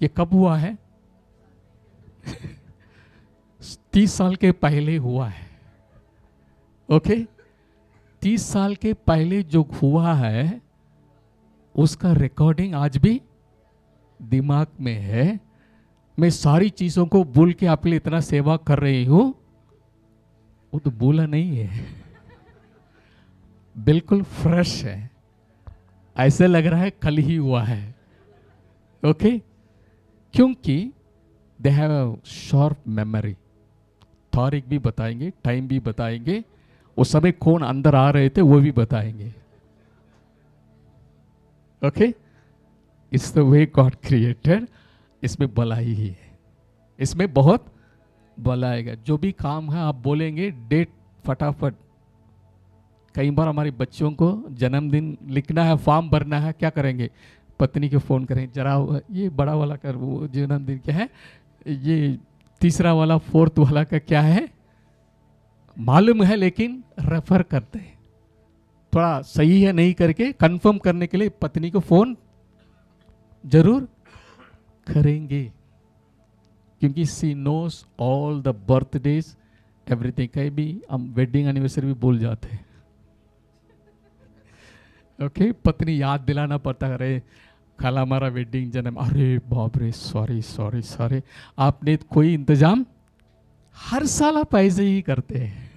ये कब हुआ है? 30 साल के पहले हुआ है। ओके, 30 साल के पहले जो हुआ है उसका रिकॉर्डिंग आज भी दिमाग में है। मैं सारी चीजों को भूल के आपके लिए इतना सेवा कर रही हूं, वो तो भूला नहीं है, बिल्कुल फ्रेश है, ऐसे लग रहा है कल ही हुआ है। ओके, क्योंकि they have a sharp memory. तारीख भी बताएंगे, टाइम भी बताएंगे, उस समय कौन अंदर आ रहे थे वो भी बताएंगे। Okay, it's the way God created. इसमें भलाई ही है, इसमें बहुत भलाएगा। जो भी काम है आप बोलेंगे डेट फटाफट। कई बार हमारे बच्चों को जन्मदिन लिखना है, फॉर्म भरना है, क्या करेंगे, पत्नी को फोन करें, जरा ये बड़ा वाला कर, वो जन्मदिन क्या है, ये तीसरा वाला, फोर्थ वाला का क्या है, मालूम है लेकिन रेफर करते हैं, थोड़ा सही है नहीं करके कंफर्म करने के लिए पत्नी को फोन जरूर करेंगे, क्योंकि she knows all the birthdays everything. कहीं भी हम वेडिंग एनिवर्सरी भी भूल जाते हैं। ओके, पत्नी याद दिलाना पड़ता है, अरे कल हमारा वेडिंग जन्म, अरे बाप रे, सॉरी सॉरी सॉरी। आपने कोई इंतजाम, हर साल आप ऐसे ही करते हैं,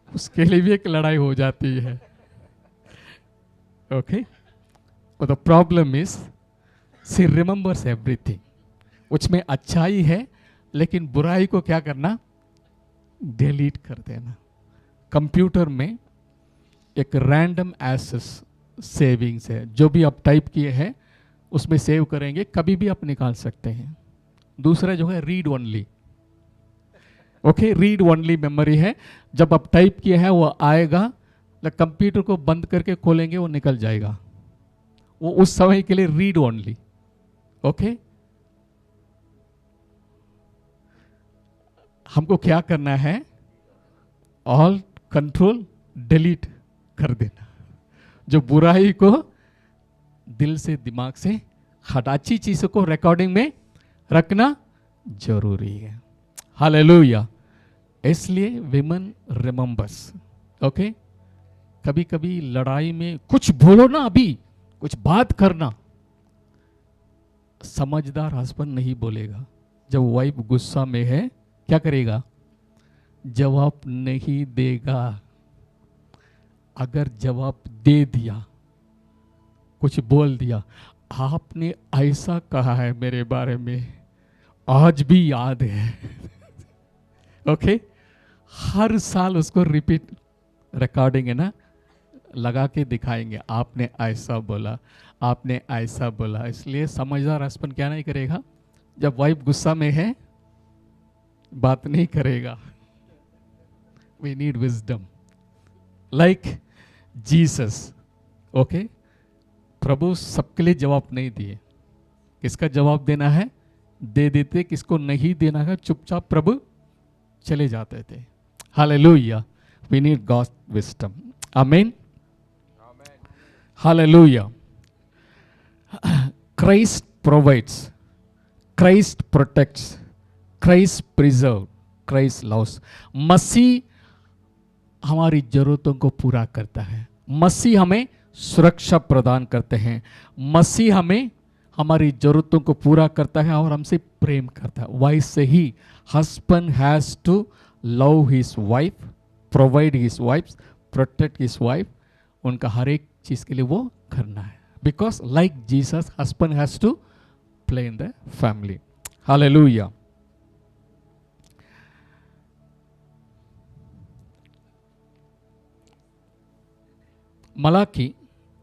उसके लिए भी एक लड़ाई हो जाती है। Okay, but the problem is she remembers everything. उसमें अच्छाई है, लेकिन बुराई को क्या करना, डिलीट कर देना। कंप्यूटर में एक रैंडम एक्सेस सेविंग्स है, जो भी आप टाइप किए हैं उसमें सेव करेंगे, कभी भी आप निकाल सकते हैं। दूसरा जो है read only, okay, read only memory है। जब आप टाइप किए हैं वो आएगा, कंप्यूटर को बंद करके खोलेंगे वो निकल जाएगा, वो उस समय के लिए रीड ओनली। ओके, हमको क्या करना है, ऑल कंट्रोल डिलीट कर देना, जो बुराई को दिल से दिमाग से हटा, अच्छी चीजों को रिकॉर्डिंग में रखना जरूरी है। हालेलुया। इसलिए विमेन रिमेंबर्स। ओके, कभी कभी लड़ाई में कुछ बोलो ना, अभी कुछ बात करना, समझदार हस्बैंड नहीं बोलेगा। जब वाइफ गुस्सा में है क्या करेगा, जवाब नहीं देगा। अगर जवाब दे दिया, कुछ बोल दिया, आपने ऐसा कहा है मेरे बारे में, आज भी याद है। ओके, हर साल उसको रिपीट रिकॉर्डिंग है ना, लगा के दिखाएंगे, आपने ऐसा बोला, आपने ऐसा बोला। इसलिए समझदार हस्बैंड क्या नहीं करेगा, जब वाइफ गुस्सा में है बात नहीं करेगा। We need wisdom like Jesus. Okay, प्रभु सबके लिए जवाब नहीं दिए, किसका जवाब देना है दे देते, किसको नहीं देना है चुपचाप प्रभु चले जाते थे। Hallelujah, we need God wisdom. आमीन, hallelujah. Christ provides, Christ protects, Christ preserves, Christ loves। मसीह हमारी जरूरतों को पूरा करता है, मसीह हमें सुरक्षा प्रदान करते हैं, मसीह हमें हमारी जरूरतों को पूरा करता है और हमसे प्रेम करता है। वैसे ही husband has to love his wife, provide his wife, protect his wife. उनका हर एक चीज के लिए वो करना है, because like Jesus husband has to play in the family. Hallelujah. Malachi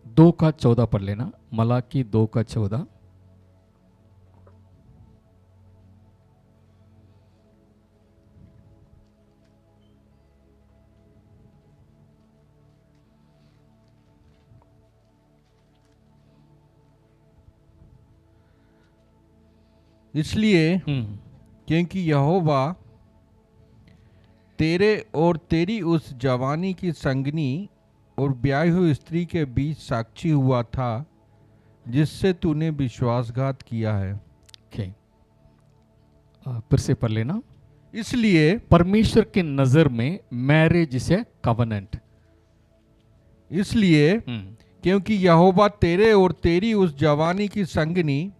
2:14 पढ़ लेना, मलाकी 2:14। इसलिए क्योंकि यहोवा तेरे और तेरी उस जवानी की संगनी और ब्याही हुई स्त्री के बीच साक्षी हुआ था, जिससे तूने विश्वासघात किया है। ओके, फिर से पढ़ लेना। इसलिए परमेश्वर की नजर में मैरिज इज ए कवनेंट। इसलिए क्योंकि यहोवा तेरे और तेरी उस जवानी की संगनी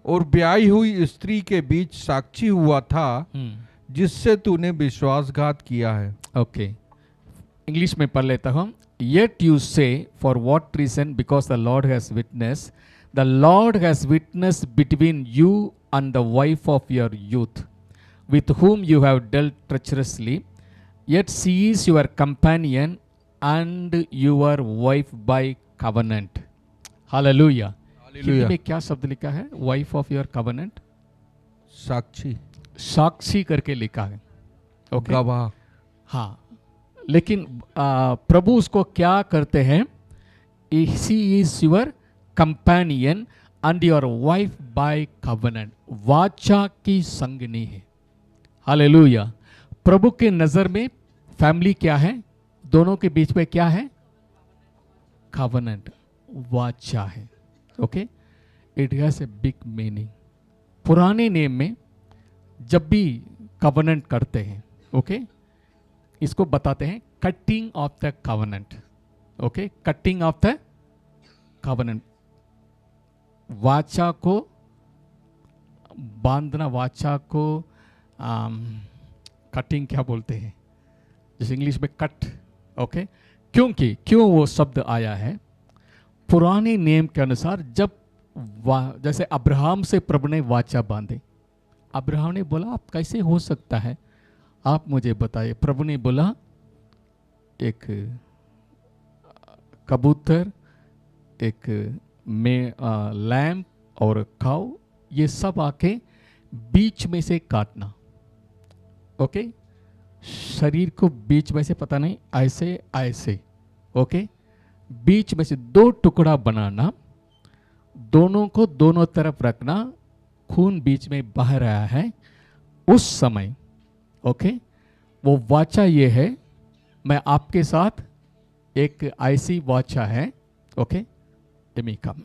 और ब्याही हुई स्त्री के बीच साक्षी हुआ था, जिससे तूने विश्वासघात किया है। ओके, इंग्लिश में पढ़ लेता हूं। Yet you say, for what reason? Because the Lord has witnessed. The Lord has witnessed between you and the wife of your youth, with whom you have dealt treacherously. Yet she is your companion and your wife by covenant. Hallelujah. Hindi में क्या शब्द लिखा है, wife of your covenant? साक्षी, साक्षी करके लिखा है। Okay, गवाह। हाँ, लेकिन प्रभु उसको क्या करते हैं, she is your companion and your wife by covenant, वाचा की संगनी है। हालेलुया। प्रभु के नजर में फैमिली क्या है, दोनों के बीच में क्या है, कवनेंट, वाचा है। Okay, it has a big meaning. पुराने नेम में जब भी कवनेंट करते हैं, ओके, इसको बताते हैं cutting of the covenant. Okay, cutting of the covenant, वाचा को बांधना, वाचा को कटिंग क्या बोलते हैं, जैसे इंग्लिश में कट। ओके, क्योंकि क्यों वो शब्द आया है, पुराने नेम के अनुसार जब जैसे अब्राहम से प्रभु ने वाचा बांधे। अब्राहम ने बोला आप कैसे हो सकता है, आप मुझे बताइए। प्रभु ने बोला एक कबूतर, एक लैम्प और काऊ, ये सब आके बीच में से काटना। ओके, शरीर को बीच में से, पता नहीं ऐसे ऐसे, ओके, बीच में से 2 टुकड़ा बनाना, दोनों को दोनों तरफ रखना, खून बीच में बह रहा है उस समय। ओके, वो वाचा ये है, मैं आपके साथ एक ऐसी वाचा है। ओके, कम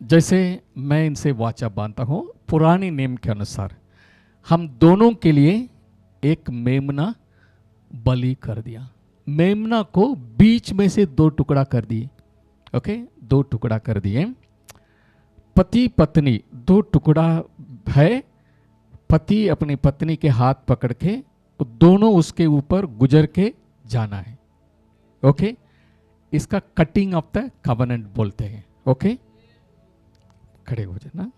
जैसे मैं इनसे वाचा बांधता हूं पुराने नियम के अनुसार, हम दोनों के लिए एक मेमना बलि कर दिया। मेमना को बीच में से 2 टुकड़ा कर दिए। ओके, 2 टुकड़ा कर दिए। पति पत्नी 2 टुकड़ा है, पति अपनी पत्नी के हाथ पकड़ के दोनों उसके ऊपर गुजर के जाना है। ओके, इसका कटिंग ऑफ द कवनेंट बोलते हैं। ओके, खड़े हो जाना।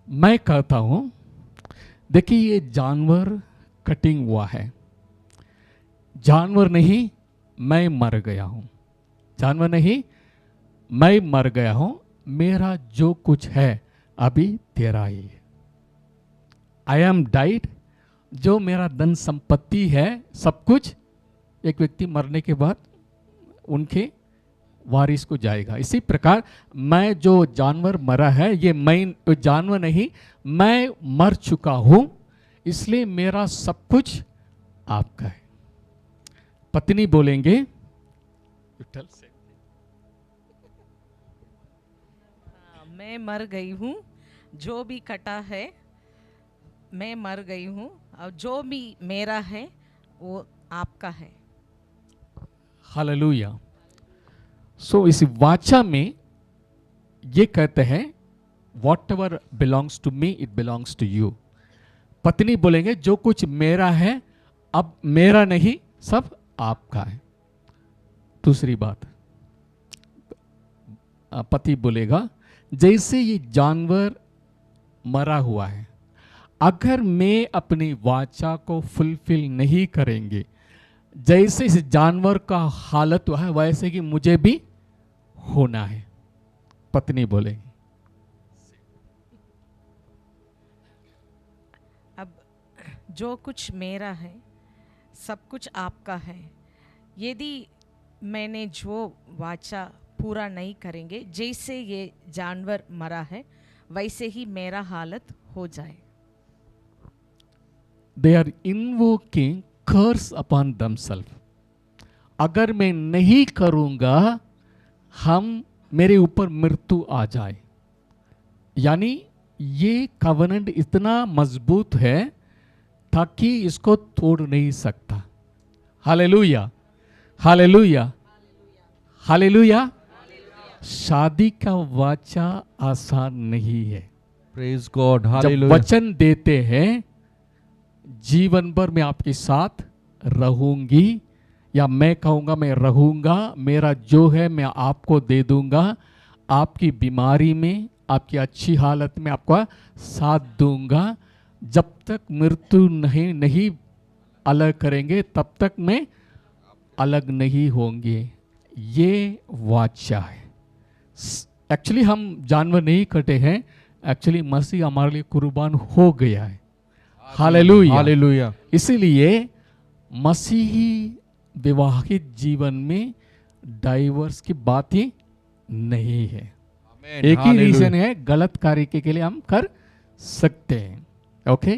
मैं कहता हूं, देखिए ये जानवर कटिंग हुआ है, जानवर नहीं मैं मर गया हूं, जानवर नहीं मैं मर गया हूं, मेरा जो कुछ है अभी तेरा ही है। आई एम डाइड, जो मेरा धन संपत्ति है सब कुछ एक व्यक्ति मरने के बाद उनके वारिस को जाएगा। इसी प्रकार मैं जो जानवर मरा है, ये मैं जानवर नहीं, मैं मर चुका हूं, इसलिए मेरा सब कुछ आपका है। पत्नी बोलेंगे, मैं मर गई हूँ, जो भी कटा है मैं मर गई हूँ, और जो भी मेरा है वो आपका है। हालेलुया। सो इस वाचा में ये कहते हैं whatever belongs to me it belongs to you. पत्नी बोलेंगे जो कुछ मेरा है अब मेरा नहीं, सब आपका है। दूसरी बात, पति बोलेगा जैसे ये जानवर मरा हुआ है, अगर मैं अपनी वाचा को फुलफिल नहीं करेंगे, जैसे इस जानवर का हालत हुआ है वैसे कि मुझे भी होना है। पत्नी बोलेगी। अब जो कुछ मेरा है सब कुछ आपका है। यदि मैंने जो वाचा पूरा नहीं करेंगे, जैसे ये जानवर मरा है वैसे ही मेरा हालत हो जाए। They are invoking curse upon themselves. अगर मैं नहीं करूंगा मेरे ऊपर मृत्यु आ जाए। यानी ये कवनेंट इतना मजबूत है ताकि इसको तोड़ नहीं सकता। Hallelujah, hallelujah, hallelujah. शादी का वाचा आसान नहीं है। प्रेज गॉड, जब हालेलुया। वचन देते हैं जीवन भर मैं आपके साथ रहूंगी, या मैं कहूंगा मैं रहूंगा, मेरा जो है मैं आपको दे दूंगा, आपकी बीमारी में, आपकी अच्छी हालत में आपका साथ दूंगा, जब तक मृत्यु नहीं अलग करेंगे तब तक मैं अलग नहीं होंगे। ये वाचा है। एक्चुअली हम जानवर नहीं कटे हैं, एक्चुअली मसीह हमारे लिए कुर्बान हो गया है। Hallelujah, hallelujah. इसीलिए मसीही विवाहित जीवन में डाइवर्स की बात ही नहीं है। एक ही रीजन है, गलत कार्य के लिए हम कर सकते हैं। ओके,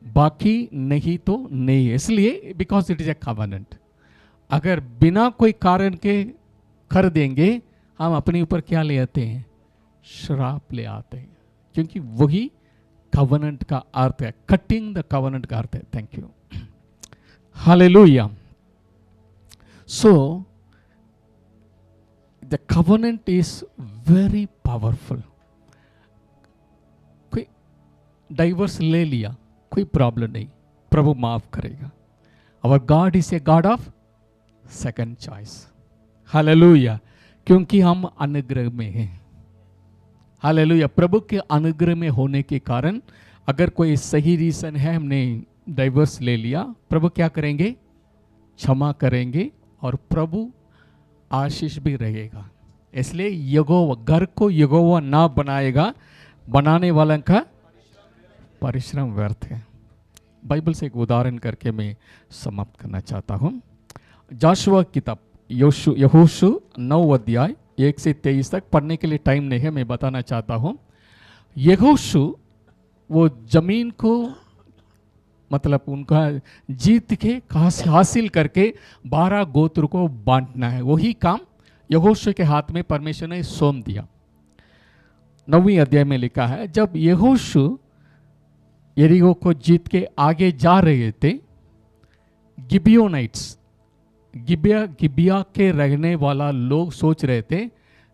बाकी नहीं तो नहीं है। इसलिए because it is a covenant. अगर बिना कोई कारण के कर देंगे, हम अपने ऊपर क्या ले आते हैं? श्राप ले आते हैं, क्योंकि वही कवनेंट का अर्थ है। कटिंग द कवनेंट का अर्थ है। Thank you, hallelujah. So the covenant is very powerful. कोई डाइवर्स ले लिया, कोई प्रॉब्लम नहीं, प्रभु माफ करेगा। Our God is a God of second choice. Hallelujah, क्योंकि हम अनुग्रह में हैं। हालेलुया, प्रभु के अनुग्रह में होने के कारण अगर कोई सही रीजन है, हमने डाइवर्स ले लिया, प्रभु क्या करेंगे? क्षमा करेंगे और प्रभु आशीष भी रहेगा। इसलिए यहोवा घर को यहोवा ना बनाएगा, बनाने वाला का परिश्रम व्यर्थ है। बाइबल से एक उदाहरण करके मैं समाप्त करना चाहता हूँ। जोशुआ किताब यहोशू 9 अध्याय 1 से 23 तक पढ़ने के लिए टाइम नहीं है, मैं बताना चाहता हूँ। यहोशू वो जमीन को मतलब उनका जीत के हासिल करके 12 गोत्र को बांटना है, वही काम यहोशू के हाथ में परमेश्वर ने सौंप दिया। 9वीं अध्याय में लिखा है, जब यहोशू यरीहो को जीत के आगे जा रहे थे, गिबियोनाइट्स गिबिया के रहने वाला लोग सोच रहे थे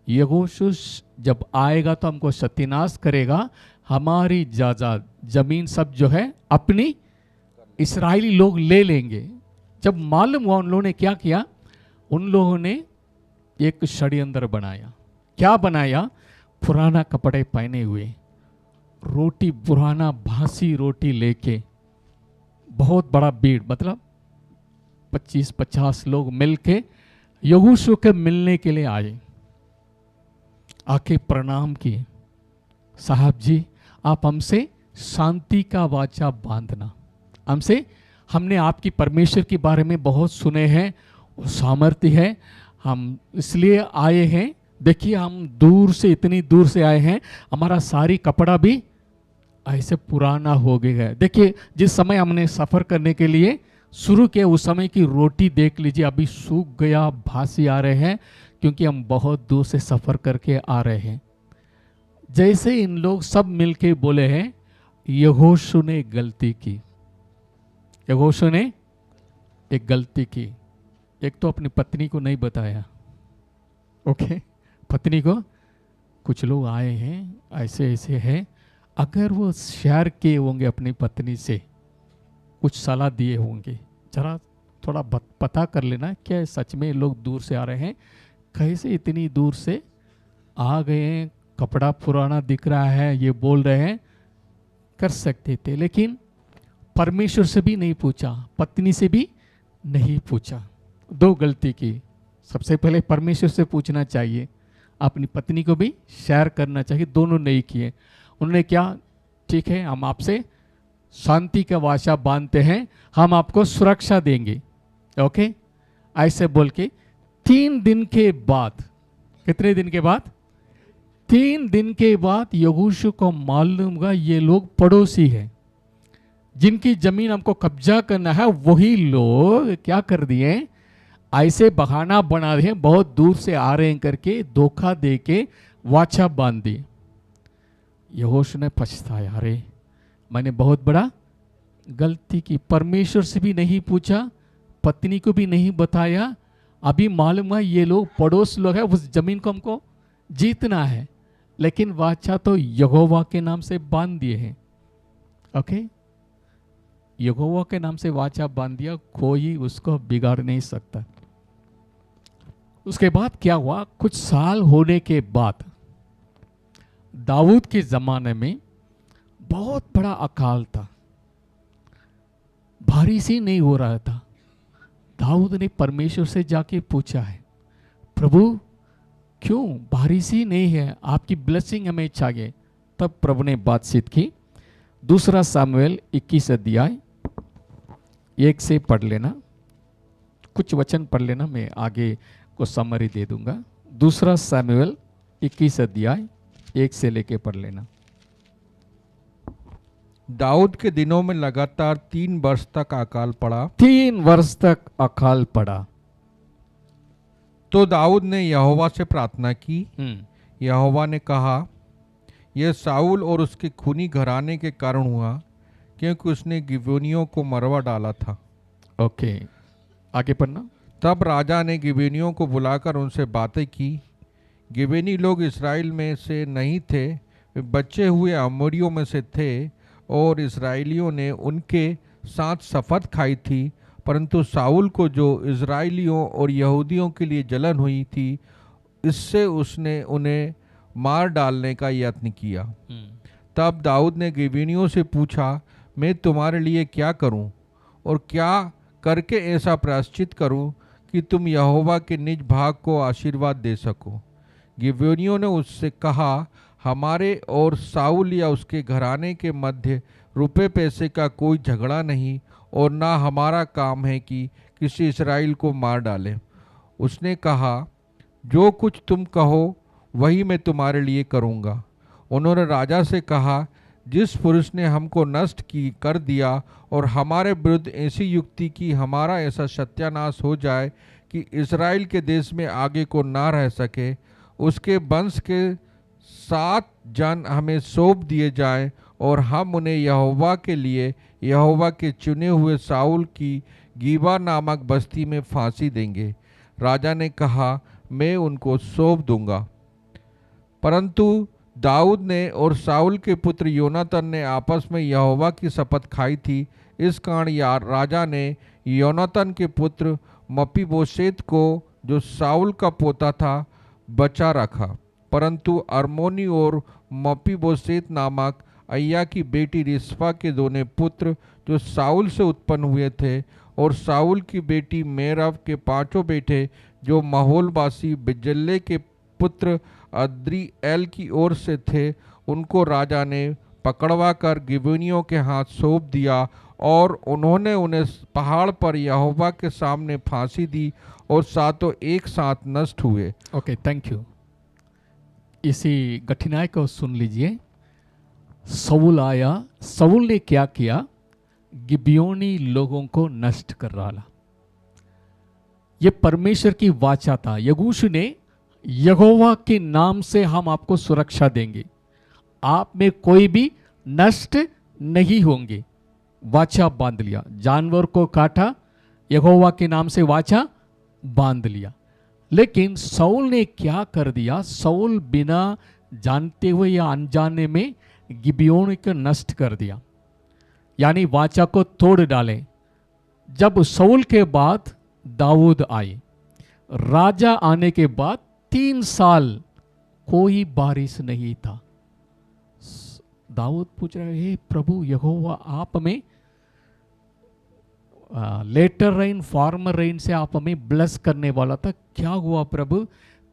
यहोशू जब आएगा तो हमको सत्यानाश करेगा, हमारी जायदाद जमीन सब जो है अपनी इस्राएली लोग ले लेंगे। जब मालूम हुआ, उन लोगों ने क्या किया? उन लोगों ने एक षड्यंत्र बनाया। क्या बनाया? पुराना कपड़े पहने हुए, रोटी पुराना बासी रोटी लेके, बहुत बड़ा भीड़, मतलब 25-50 लोग मिलके यहोशू के मिलने के लिए आए। आके प्रणाम किए, साहब जी आप हमसे शांति का वाचा बांधना, हमने आपकी परमेश्वर के बारे में बहुत सुने हैं, वो सामर्थ्य है, हम इसलिए आए हैं। देखिए हम दूर से, इतनी दूर से आए हैं, हमारा सारी कपड़ा भी ऐसे पुराना हो गया है। देखिए जिस समय हमने सफ़र करने के लिए शुरू किया, उस समय की रोटी देख लीजिए, अभी सूख गया, भासी आ रहे हैं, क्योंकि हम बहुत दूर से सफ़र करके आ रहे हैं। जैसे इन लोग सब मिलके बोले हैं, यहोशू ने गलती की, यहोशू ने एक गलती की। एक तो अपनी पत्नी को नहीं बताया, ओके, पत्नी को, कुछ लोग आए हैं ऐसे ऐसे हैं, अगर वो शेयर किए होंगे अपनी पत्नी से, कुछ सलाह दिए होंगे, जरा थोड़ा पता कर लेना क्या सच में लोग दूर से आ रहे हैं, कैसे इतनी दूर से आ गए हैं, कपड़ा पुराना दिख रहा है, ये बोल रहे हैं, कर सकते थे। लेकिन परमेश्वर से भी नहीं पूछा, पत्नी से भी नहीं पूछा। 2 गलती की। सबसे पहले परमेश्वर से पूछना चाहिए, अपनी पत्नी को भी शेयर करना चाहिए, दोनों नहीं किए। उन्होंने क्या, ठीक है हम आपसे शांति का वाचा बांधते हैं, हम आपको सुरक्षा देंगे, ओके, ऐसे बोल के 3 दिन के बाद, कितने दिन के बाद? 3 दिन के बाद यहोशू को मालूम हुआ ये लोग पड़ोसी हैं, जिनकी जमीन हमको कब्जा करना है, वही लोग क्या कर दिए, ऐसे बहाना बना रहे हैं, बहुत दूर से आ रहे हैं करके धोखा दे के वाचा बांध दी। यहोशू ने पछताया, अरे मैंने बहुत बड़ा गलती की, परमेश्वर से भी नहीं पूछा, पत्नी को भी नहीं बताया, अभी मालूम है ये लोग पड़ोस लोग हैं, उस जमीन को हमको जीतना है, लेकिन वाचा तो यहोवा के नाम से बांध दिए हैं, ओके, यहोवा के नाम से वाचा बांध दिया, कोई उसको बिगाड़ नहीं सकता। उसके बाद क्या हुआ, कुछ साल होने के बाद दाऊद के जमाने में बहुत बड़ा अकाल था, बारिश ही नहीं हो रहा था। दाऊद ने परमेश्वर से जाके पूछा है, प्रभु क्यों बारिश ही नहीं है, आपकी ब्लेसिंग हमें चाहिए। तब प्रभु ने बातचीत की। 2 सामुएल 21 अध्याय 1 से पढ़ लेना, कुछ वचन पढ़ लेना, मैं आगे को समरी दे दूंगा। 2 सामुएल 21 अध्याय 1 से लेके पढ़ लेना। दाऊद के दिनों में लगातार 3 वर्ष तक अकाल पड़ा। 3 वर्ष तक अकाल पड़ा। तो दाऊद ने यहोवा से प्रार्थना की। यहोवा ने कहा, यह साउल और उसके खूनी घराने के कारण हुआ, क्योंकि उसने गिबोनियों को मरवा डाला था। ओके, आगे पढ़ना। तब राजा ने गिबोनियों को बुलाकर उनसे बातें की। गिबोनी लोग इसराइल में से नहीं थे, वे बचे हुए अमोरियों में से थे, और इसराइलियों ने उनके साथ शपथ खाई थी, परंतु साउल को जो इज़राइलियों और यहूदियों के लिए जलन हुई थी, इससे उसने उन्हें मार डालने का यत्न किया। तब दाऊद ने गिबेनियों से पूछा, मैं तुम्हारे लिए क्या करूं और क्या करके ऐसा प्रायश्चित करूं कि तुम यहोवा के निज भाग को आशीर्वाद दे सको। गिबेनियों ने उससे कहा, हमारे और साउल या उसके घराने के मध्य रुपए पैसे का कोई झगड़ा नहीं, और ना हमारा काम है कि किसी इस्राएल को मार डालें। उसने कहा, जो कुछ तुम कहो वही मैं तुम्हारे लिए करूँगा। उन्होंने राजा से कहा, जिस पुरुष ने हमको नष्ट कर दिया और हमारे विरुद्ध ऐसी युक्ति की हमारा ऐसा सत्यानाश हो जाए कि इज़राइल के देश में आगे को ना रह सके, उसके वंश के 7 जन हमें सौंप दिए जाएं और हम उन्हें यहोवा के लिए यहोवा के चुने हुए साउल की गीबा नामक बस्ती में फांसी देंगे। राजा ने कहा, मैं उनको सौंप दूंगा। परंतु दाऊद ने और साउल के पुत्र योनातान ने आपस में यहोवा की शपथ खाई थी। इस कारण राजा ने योनातान के पुत्र मपीबोशेत को, जो साउल का पोता था, बचा रखा। परंतु अरमोनी और मपीबोशेत नामक अय्या की बेटी रिस्पा के दोनों पुत्र, जो साउल से उत्पन्न हुए थे, और साउल की बेटी मेरब के 5 बेटे, जो महोलवासी बिजल्ले के पुत्र अद्रीएल की ओर से थे, उनको राजा ने पकड़वा कर गिबेनियों के हाथ सौंप दिया, और उन्होंने उन्हें पहाड़ पर यहोवा के सामने फांसी दी, और 7 एक साथ नष्ट हुए। Okay, thank you. इसी कठिनाई को सुन लीजिए। साउल आया, साउल ने क्या किया? गिबियोनी लोगों को नष्ट कर डाला। ये परमेश्वर की वाचा था। यगूश ने, यहोवा के नाम से हम आपको सुरक्षा देंगे, आप में कोई भी नष्ट नहीं होंगे। वाचा बांध लिया, जानवर को काटा, यहोवा के नाम से वाचा बांध लिया। लेकिन साउल ने क्या कर दिया? साउल बिना जानते हुए या अनजाने में गिबियोन को नष्ट कर दिया, यानी वाचा को तोड़ डाले। जब साउल के बाद दाऊद आए, राजा आने के बाद 3 साल कोई बारिश नहीं था। दाऊद पूछ रहे, हे प्रभु यहोवा, आप में लेटर रेन, फार्मर रेन से आप हमें ब्लेस करने वाला था, क्या हुआ प्रभु?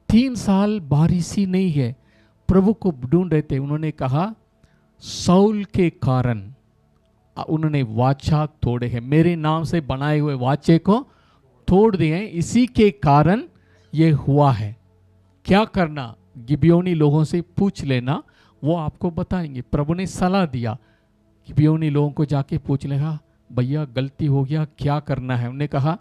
3 साल बारिश ही नहीं है। प्रभु को ढूंढ रहे थे। उन्होंने कहा, साउल के कारण उन्होंने वाचा तोड़े हैं, मेरे नाम से बनाए हुए वाचे को तोड़ दिए हैं, इसी के कारण ये हुआ है। क्या करना? गिबियोनी लोगों से पूछ लेना, वो आपको बताएंगे। प्रभु ने सलाह दिया, गिबियोनी लोगों को जाके पूछ लेगा, भैया गलती हो गया, क्या करना है? उन्होंने कहा,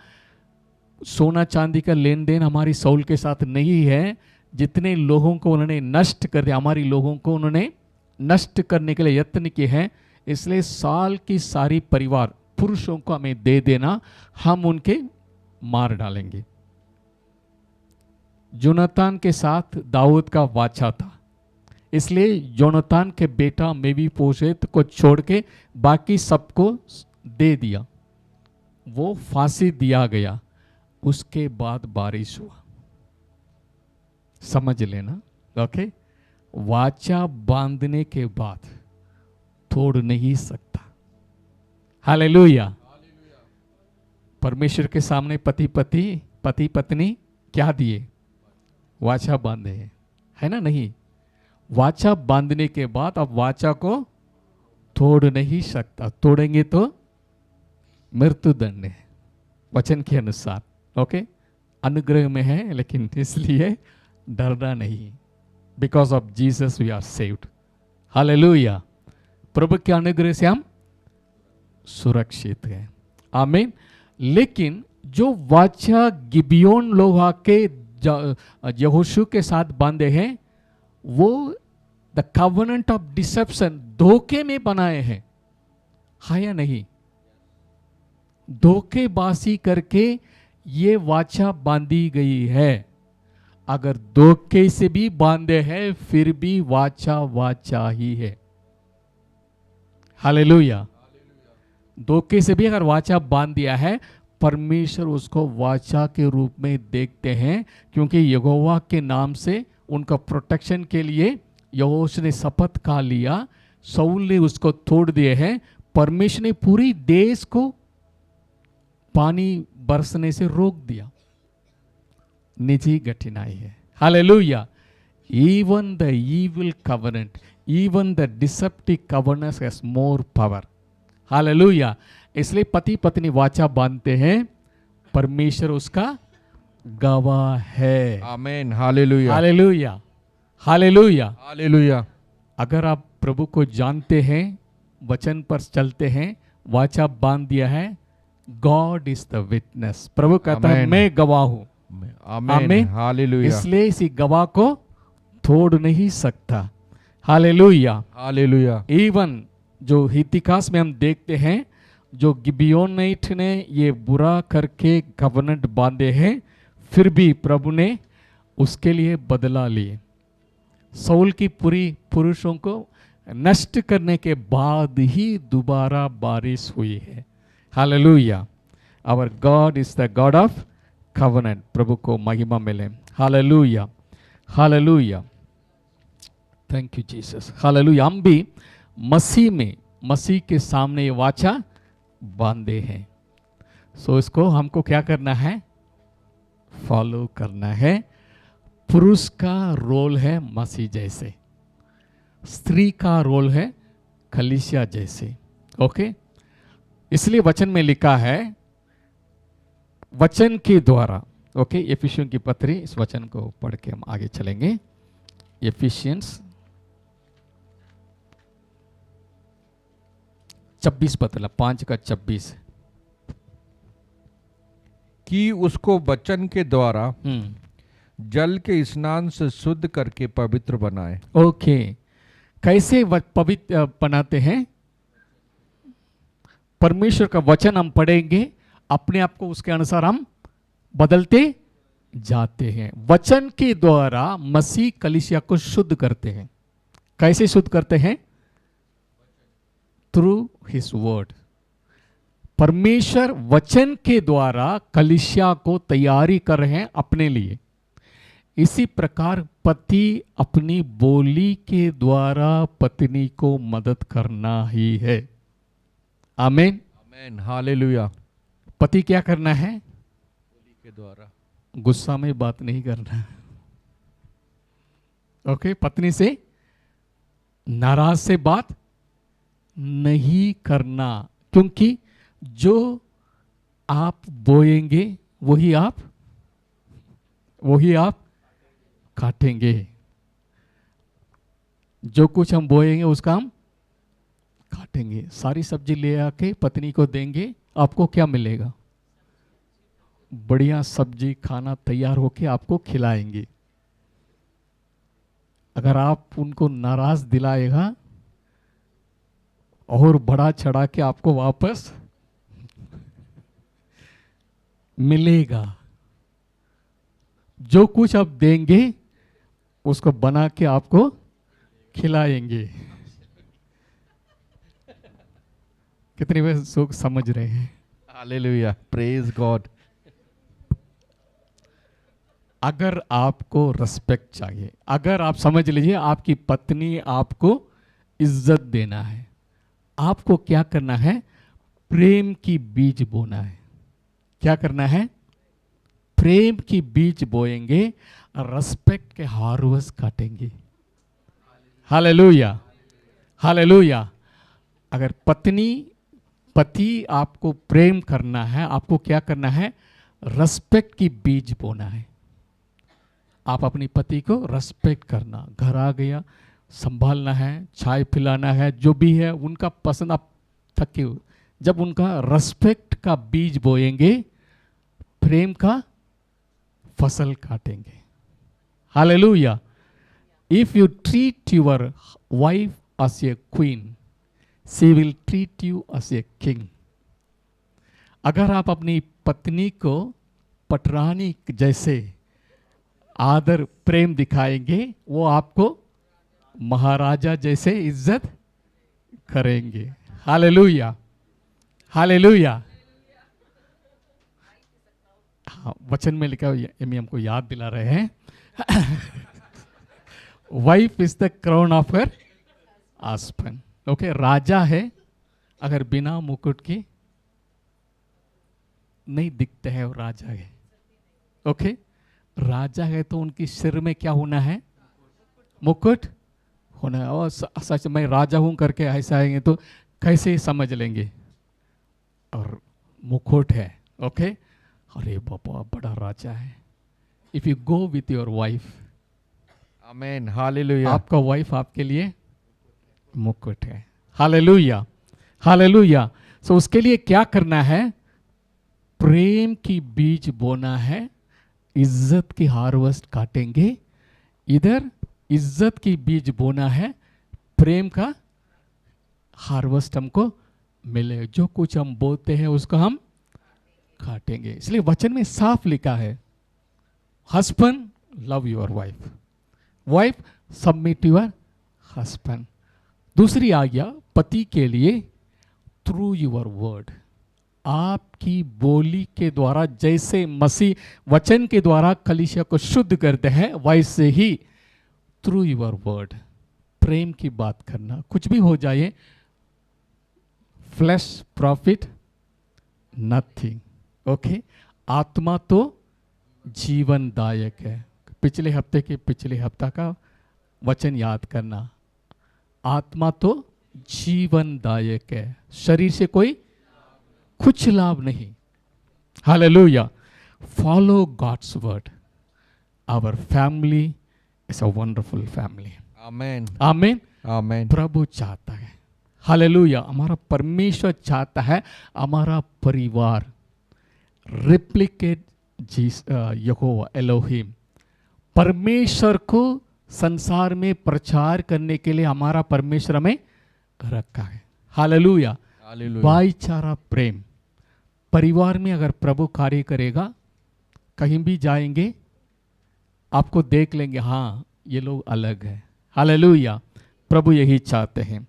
सोना चांदी का लेन देन हमारी साउल के साथ नहीं है। जितने लोगों को उन्होंने नष्ट कर दिया, हमारी लोगों को उन्होंने नष्ट करने के लिए यत्न किए हैं, इसलिए साल की सारी परिवार पुरुषों को हमें दे देना, हम उनके मार डालेंगे। जोनातान के साथ दाऊद का वाचा था, इसलिए जोनातान के बेटा मेफीबोशेत को छोड़ के बाकी सबको दे दिया। वो फांसी दिया गया। उसके बाद बारिश हुआ। समझ लेना, ओके? वाचा बांधने के बाद तोड़ नहीं सकता। हालेलुया। परमेश्वर के सामने पति पत्नी क्या दिए? वाचा बांधे हैं, है ना? नहीं, वाचा बांधने के बाद अब वाचा को तोड़ नहीं सकता। तोड़ेंगे तो मृत्युदंड है, वचन के अनुसार। ओके, अनुग्रह में है, लेकिन इसलिए डरना नहीं। Because of Jesus we are saved. Hallelujah. प्रभु के अनुग्रह से हम सुरक्षित हैं। आमीन। लेकिन जो वाचा गिबियोन लोग आके यहोशू के साथ बांधे हैं, वो द कवनेंट ऑफ डिसेप्शन, धोखे में बनाए हैं, है या नहीं? धोखेबाजी करके ये वाचा बांधी गई है। अगर धोखे से भी बांधे हैं, फिर भी वाचा वाचा ही है। हालेलुया। धोखे से भी अगर वाचा बांध दिया है, परमेश्वर उसको वाचा के रूप में देखते हैं, क्योंकि यहोवा के नाम से उनका प्रोटेक्शन के लिए यहोशू ने शपथ खा लिया, शाऊल ने उसको तोड़ दिए हैं। परमेश्वर ने पूरी देश को पानी बरसने से रोक दिया। निजी कठिनाई है। Hallelujah. Even the evil covenant, even the deceptive covenant has more power. Hallelujah. इसलिए पति पत्नी वाचा बांधते हैं, परमेश्वर उसका गवाह है। आमीन। हालेलुया। हालेलुया। हालेलुया। हालेलुया। अगर आप प्रभु को जानते हैं, वचन पर चलते हैं, वाचा बांध दिया है, गॉड इज द विटनेस। प्रभु कहता है आमीन। मैं गवाह हूं। आमीन। आमीन। हालेलुया। इसलिए इसी गवाह को तोड़ नहीं सकता। हालेलुया। हालेलुया। इवन जो इतिहास में हम देखते हैं, जो गिबियोनाइट ने ये बुरा करके कवनेंट बांधे हैं, फिर भी प्रभु ने उसके लिए बदला लिए। शाऊल की पूरी पुरुषों को नष्ट करने के बाद ही दोबारा बारिश हुई है। Hallelujah. Our God is the God of covenant. प्रभु को महिमा मिले। Hallelujah. Hallelujah. Thank you Jesus. Hallelujah. हम भी मसीह में, मसीह के सामने ये वाचा बांधे हैं। सो इसको हमको क्या करना है? फॉलो करना है। पुरुष का रोल है मसीह जैसे, स्त्री का रोल है कलीसिया जैसे। ओके, इसलिए वचन में लिखा है वचन के द्वारा। ओके, एफिसियों की पत्री, इस वचन को पढ़ के हम आगे चलेंगे। एफिशियंस 26 पतला 5 का 26 कि उसको वचन के द्वारा जल के स्नान से शुद्ध करके पवित्र बनाए। ओके, कैसे पवित्र बनाते हैं? परमेश्वर का वचन हम पढ़ेंगे, अपने आप को उसके अनुसार हम बदलते जाते हैं। वचन के द्वारा मसीह कलीसिया को शुद्ध करते हैं। कैसे शुद्ध करते हैं? Through his word. परमेश्वर वचन के द्वारा कलीसिया को तैयारी कर रहे हैं अपने लिए। इसी प्रकार पति अपनी बोली के द्वारा पत्नी को मदद करना ही है। आमीन। आमीन। हालेलुया। पति क्या करना है? बोली के द्वारा गुस्सा में बात नहीं करना है। ओके, पत्नी से नाराज से बात नहीं करना, क्योंकि जो आप बोएंगे वही आप काटेंगे। जो कुछ हम बोएंगे उसका हम काटेंगे। सारी सब्जी ले आके पत्नी को देंगे, आपको क्या मिलेगा? बढ़िया सब्जी, खाना तैयार होके आपको खिलाएंगे। अगर आप उनको नाराज दिलाएगा और बढ़ा चढ़ा के आपको वापस मिलेगा। जो कुछ आप देंगे उसको बना के आपको खिलाएंगे। कितनी बार सुख समझ रहे हैं? हालेलुया। Praise God. अगर आपको रिस्पेक्ट चाहिए, अगर आप समझ लीजिए आपकी पत्नी आपको इज्जत देना है, आपको क्या करना है? प्रेम की बीज बोना है। क्या करना है? प्रेम की बीज बोएंगे, रिस्पेक्ट के हार्वेस्ट काटेंगे। हालेलुया। हालेलुया। अगर पति आपको प्रेम करना है, आपको क्या करना है? रिस्पेक्ट की बीज बोना है। आप अपनी पति को रिस्पेक्ट करना, घर आ गया संभालना है, चाय पिलाना है, जो भी है उनका पसंद। आप थके हो, जब उनका रिस्पेक्ट का बीज बोएंगे, प्रेम का फसल काटेंगे। Hallelujah. If you treat your wife as a queen, she will treat you as a king. अगर आप अपनी पत्नी को पटरानी जैसे आदर प्रेम दिखाएंगे, वो आपको महाराजा जैसे इज्जत करेंगे। हालेलुया। हालेलुया। हाँ, वचन में लिखा हुआ एमी हमको याद दिला रहे हैं wife is the crown of her husband. Okay, राजा है अगर बिना मुकुट के नहीं दिखते हैं, वो राजा है। ओके, राजा है तो उनकी सिर में क्या होना है? मुकुट होना है। और सच मैं राजा हूं करके ऐसा आएंगे तो कैसे समझ लेंगे? और मुकुट है। ओके, अरे बाबा बड़ा राजा है। If you go with your wife, amen, hallelujah. आपका वाइफ आपके लिए मुकुट है। Hallelujah, hallelujah. सो उसके लिए क्या करना है? प्रेम की बीज बोना है, इज्जत की हार्वेस्ट काटेंगे। इधर इज्जत की बीज बोना है, प्रेम का हार्वेस्ट हमको मिले। जो कुछ हम बोलते हैं उसको हम काटेंगे। इसलिए वचन में साफ लिखा है, husband love your wife, wife submit your husband. दूसरी आज्ञा पति के लिए, थ्रू योर वर्ड, आपकी बोली के द्वारा जैसे मसीह वचन के द्वारा कलीसिया को शुद्ध करते हैं, वैसे ही थ्रू योर वर्ड प्रेम की बात करना। कुछ भी हो जाए, फ्लैश प्रॉफिट नथिंग। ओके, आत्मा तो जीवनदायक है। पिछले हफ्ता का वचन याद करना, आत्मा तो जीवनदायक है, शरीर से कोई कुछ लाभ नहीं। Hallelujah. Follow God's word. Our family is a wonderful family. Amen, आमीन। आमेन। प्रभु चाहता है, हालेलुया, हमारा परमेश्वर चाहता है हमारा परिवार रिप्लिकेट यहोवा एलोहिम, परमेश्वर को संसार में प्रचार करने के लिए हमारा परमेश्वर हमें रखा है। हालेलुया। हालेलुया। भाईचारा प्रेम, परिवार में अगर प्रभु कार्य करेगा, कहीं भी जाएंगे आपको देख लेंगे, हाँ ये लोग अलग है। हालेलुया। प्रभु यही चाहते हैं।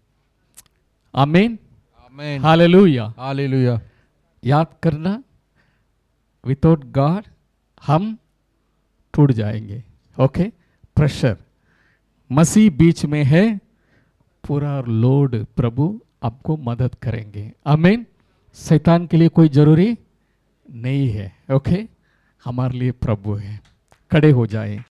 आमीन, आमेन, हालेलुया। हालेलुया। याद करना, विदाउट गॉड हम टूट जाएंगे। ओके, प्रेशर, मसीह बीच में है, पूरा लोड प्रभु आपको मदद करेंगे। आमीन। शैतान के लिए कोई जरूरी नहीं है। ओके, हमारे लिए प्रभु है। खड़े हो जाए।